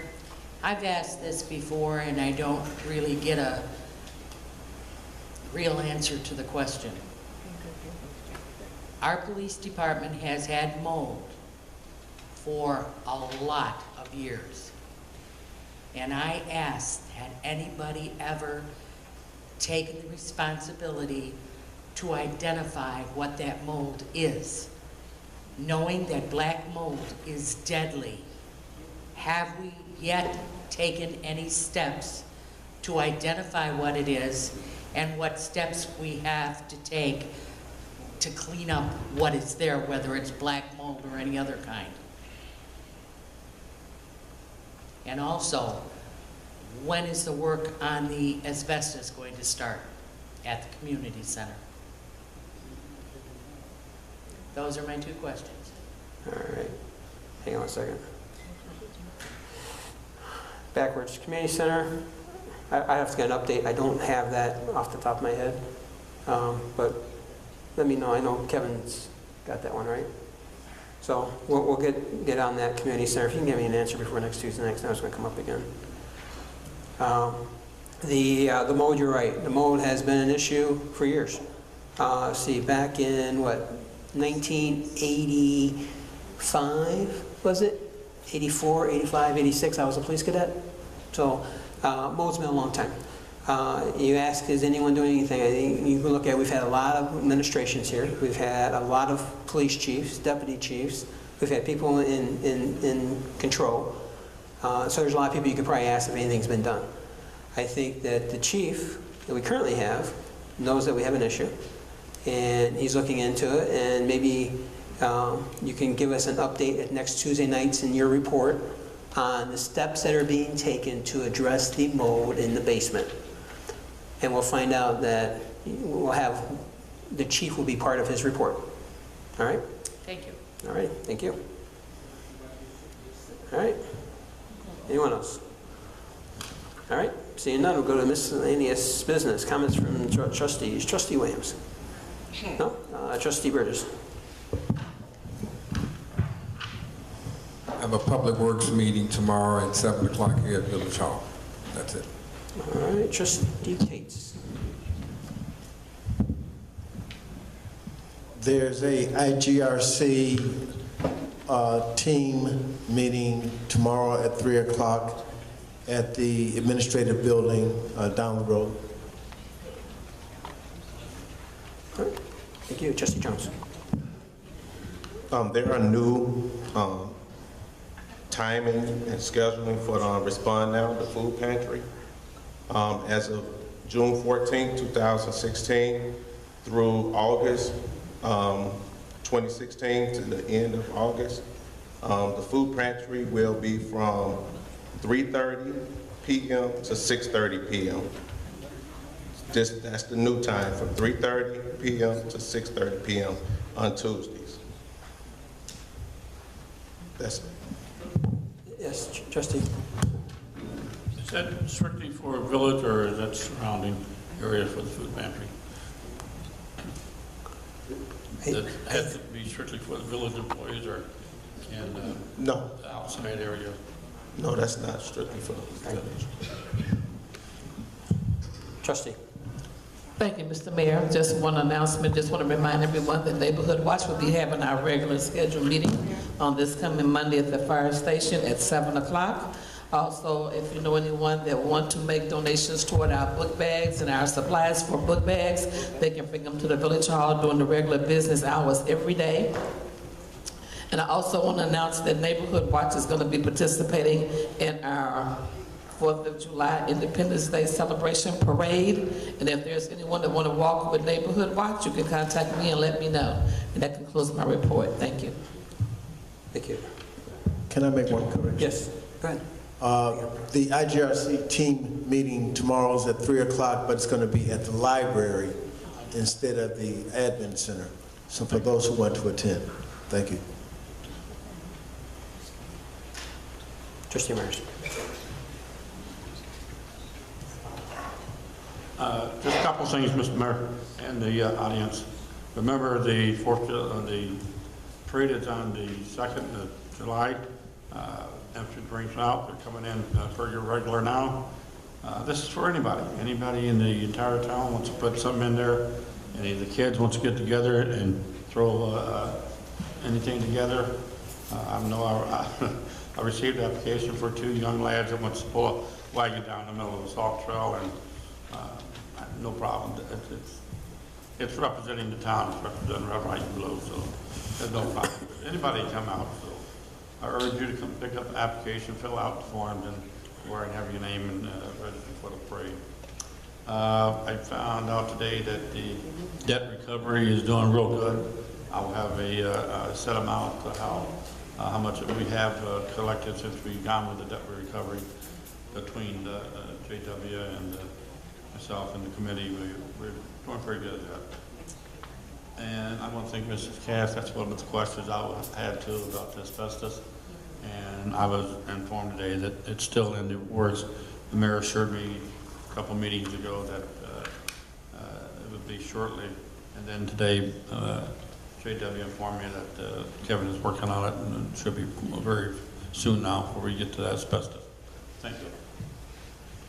I've asked this before and I don't really get a real answer to the question. Our police department has had mold for a lot of years. And I asked, had anybody ever taken the responsibility to identify what that mold is? Knowing that black mold is deadly, have we yet taken any steps to identify what it is and what steps we have to take to clean up what is there, whether it's black mold or any other kind? And also, when is the work on the asbestos going to start at the community center? Those are my two questions. All right. Hang on a second. Backwards. Community center. I have to get an update. I don't have that off the top of my head. But let me know. I know Kevin's got that one, right? So we'll get on that community center. If you can give me an answer before next Tuesday night, now it's going to come up again. The mold, you're right. The mold has been an issue for years. See, back in, 1985, was it? 84, 85, 86, I was a police cadet. So mold's been a long time. You ask, is anyone doing anything? I think you can look at, we've had a lot of administrations here. We've had a lot of police chiefs, deputy chiefs. We've had people in control. So there's a lot of people you could probably ask if anything's been done. I think that the chief that we currently have knows that we have an issue, and he's looking into it, and maybe you can give us an update at next Tuesday nights in your report on the steps that are being taken to address the mold in the basement. And we'll find out that we'll have, the chief will be part of his report. All right? Thank you. All right, thank you. All right. Anyone else? All right, seeing none, we'll go to miscellaneous business. Comments from trustees. Trustee Williams? No? Trustee Burgess? I have a public works meeting tomorrow at 7 o'clock here at Village Hall. That's it. All right, Trustee Cates? There's a IGRC team meeting tomorrow at 3 o'clock at the administrative building down the road. All right. Thank you. Trustee Jones? There are new timing and scheduling for the Respond Now, the food pantry. As of June 14, 2016 through August 2016 to the end of August. The food pantry will be from 3:30 p.m. to 6:30 p.m. That's the new time, from 3:30 p.m. to 6:30 p.m. on Tuesdays. That's it. Yes, trustee. Is that strictly for a village, or is that surrounding area for the food pantry? Does it have to be strictly for the village employees, or can No. the outside area? No, that's not strictly for the village. Trustee. Thank you, Mr. Mayor. Just one announcement. Just want to remind everyone that Neighborhood Watch will be having our regular scheduled meeting on this coming Monday at the fire station at 7 o'clock. Also, if you know anyone that want to make donations toward our book bags and our supplies for book bags, they can bring them to the Village Hall during the regular business hours every day. And I also want to announce that Neighborhood Watch is going to be participating in our 4th of July Independence Day celebration parade. And if there's anyone that want to walk with Neighborhood Watch, you can contact me and let me know. And that concludes my report. Thank you. Thank you. Can I make one correction? Yes, go ahead. The IGRC team meeting tomorrow is at 3 o'clock, but it's going to be at the library instead of the admin center. So for those who want to attend, thank you. Trustee Myers. Just a couple things, Mr. Mayor, and the audience. Remember the parade is on the 2nd of July. Empty drinks out, they're coming in for your regular now. This is for anybody. Anybody in the entire town wants to put something in there. Any of the kids wants to get together and throw anything together. I know I received an application for 2 young lads that wants to pull a wagon down the middle of the Sauk Trail, and no problem. It's representing the town, it's representing Red, White, and Blue, so there's no problem. Anybody come out, so I urge you to come pick up the application, fill out the forms, and where and have your name and register for the parade. I found out today that the debt recovery is doing real good. I'll have a set amount of how much we have collected since we've gone with the debt recovery between JW and myself and the committee. We're doing pretty good at that. And I want to thank Mrs. Cass. That's one of the questions I had too about the asbestos. And I was informed today that it's still in the works. The mayor assured me a couple meetings ago that it would be shortly. And then today, JW informed me that Kevin is working on it, and it should be very soon now before we get to that asbestos. Thank you.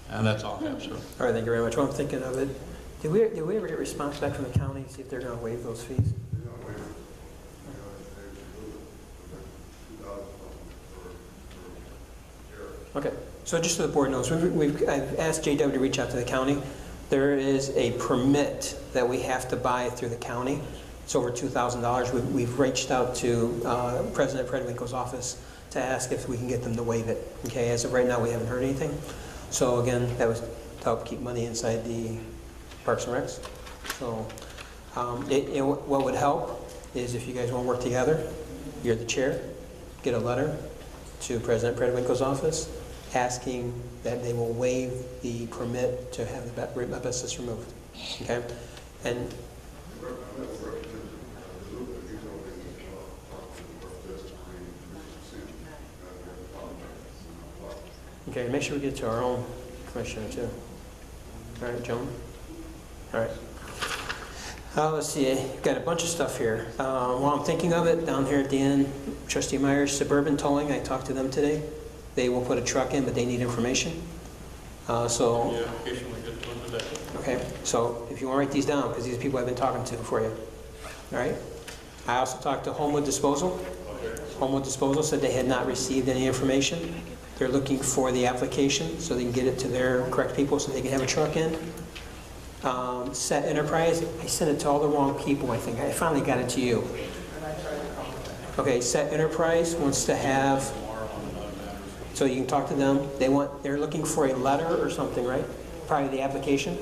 And that's all I have, sir. All right, thank you very much. While I'm thinking of it, did we ever get a response back from the county, see if they're going to waive those fees? Okay, so just so the board knows, I've asked JW to reach out to the county. There is a permit that we have to buy through the county. It's over $2,000. We've reached out to President Fred Winkle's office to ask if we can get them to waive it. Okay, as of right now, we haven't heard anything. So again, that was to help keep money inside the Parks and Recs. So what would help is if you guys want to work together, you're the chair, get a letter to President Fred Winkle's office asking that they will waive the permit to have the asbestos removed. Okay? And okay, make sure we get to our own commissioner too. All right, Joan? All right. Let's see, got a bunch of stuff here. While I'm thinking of it, down here at the end, Trustee Myers, Suburban Towing, I talked to them today. They will put a truck in, but they need information. The application will get to them today. Okay, so if you want to write these down, because these people I've been talking to for you. All right? I also talked to Homewood Disposal. Homewood Disposal said they had not received any information. They're looking for the application so they can get it to their correct people so they can have a truck in. Set Enterprise, I sent it to all the wrong people, I think. I finally got it to you. Okay, Set Enterprise wants to have, so you can talk to them. They're looking for a letter or something, right? Probably the application.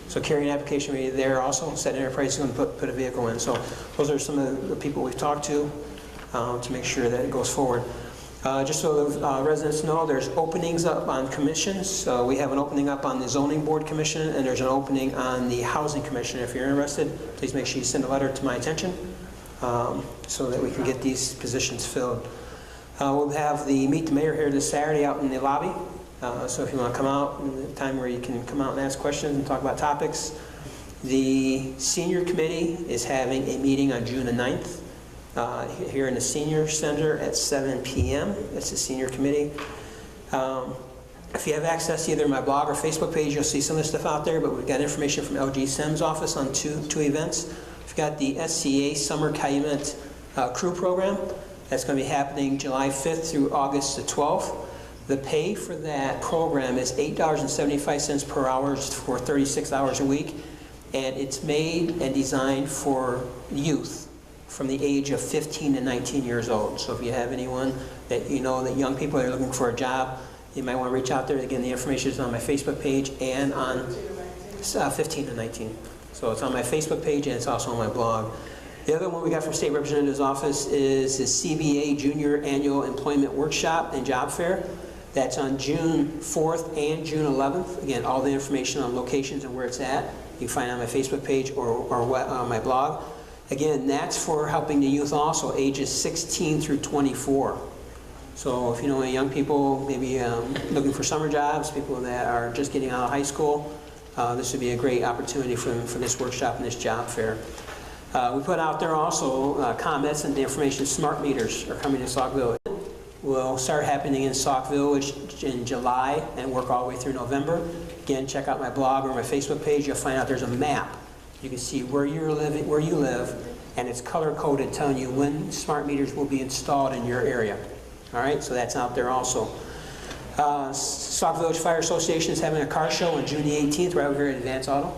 So carrying application ready there also. Set Enterprise is going to put a vehicle in. So those are some of the people we've talked to make sure that it goes forward. Just so the residents know, there's openings up on commissions. So we have an opening up on the Zoning Board Commission, and there's an opening on the Housing Commission. If you're interested, please make sure you send a letter to my attention so that we can get these positions filled. We'll have the Meet the Mayor here this Saturday out in the lobby. So if you want to come out, a time where you can come out and ask questions and talk about topics. The Senior Committee is having a meeting on June the 9th here in the Senior Center at 7 p.m. It's the Senior Committee. If you have access to either my blog or Facebook page, you'll see some of the stuff out there, but we've got information from LG Sim's office on two events. We've got the SCA Summer Calumet Crew Program. That's going to be happening July 5th through August the 12th. The pay for that program is $8.75 per hour for 36 hours a week, and it's made and designed for youth from the age of 15 to 19 years old. So if you have anyone that you know that young people are looking for a job, you might want to reach out there. Again, the information is on my Facebook page and on 15 to 19. So it's on my Facebook page and it's also on my blog. The other one we got from State Representative's office is the CBA Junior Annual Employment Workshop and Job Fair. That's on June 4th and June 11th. Again, all the information on locations and where it's at, you can find on my Facebook page or on my blog. Again, that's for helping the youth also, ages 16 through 24. So if you know any young people, maybe looking for summer jobs, people that are just getting out of high school, this would be a great opportunity for this workshop and this job fair. We put out there also comments and the information. Smart meters are coming to Sauk Village. Will start happening in Sauk Village in July and work all the way through November. Again, check out my blog or my Facebook page. You'll find out there's a map. You can see where you live, and it's color-coded telling you when smart meters will be installed in your area. All right, so that's out there also. Sauk Village Fire Association is having a car show on June the 18th right over here at Advance Auto.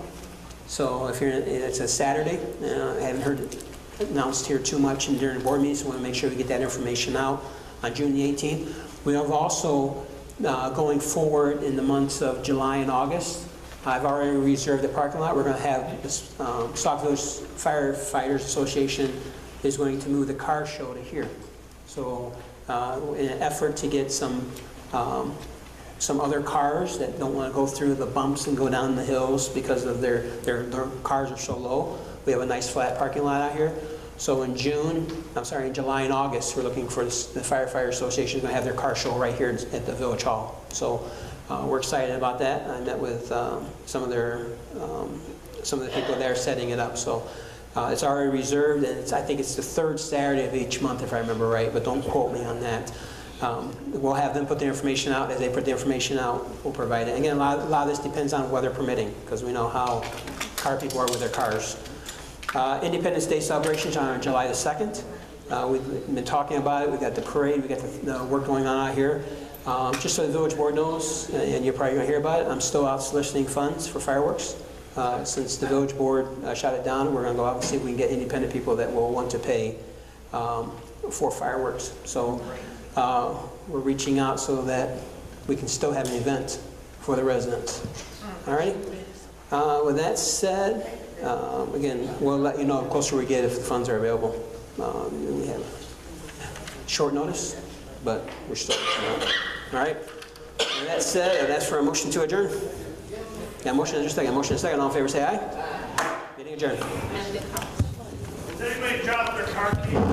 So if it's a Saturday, I haven't heard it announced here too much during the board meetings, so we want to make sure we get that information out on June the 18th. We have also, going forward in the months of July and August, I've already reserved the parking lot. We're going to have the Sauk Village Firefighters Association is going to move the car show to here. So in an effort to get some other cars that don't want to go through the bumps and go down the hills because of their cars are so low, we have a nice flat parking lot out here. So in July and August, we're looking for the Firefighter Association is going to have their car show right here at the Village Hall. So we're excited about that. I met with some of the people there setting it up. So it's already reserved, and I think it's the third Saturday of each month, if I remember right, but don't quote me on that. We'll have them put the information out. As they put the information out, we'll provide it. Again, a lot of this depends on weather permitting, because we know how car people are with their cars. Independence Day celebrations on July the 2nd. We've been talking about it. We got the parade. We got the work going on out here. Just so the village board knows, and you're probably going to hear about it, I'm still out soliciting funds for fireworks. Since the village board shut it down, we're going to go out and see if we can get independent people that will want to pay for fireworks. So we're reaching out so that we can still have an event for the residents. All right? With that said, again, we'll let you know the closer we get if the funds are available. We have short notice, but we're still working on it. All right? With that said, that's for a motion to adjourn. Got a motion and a second. Motion and a second. All in favor say aye. Meeting adjourned. Has anybody dropped their car keys?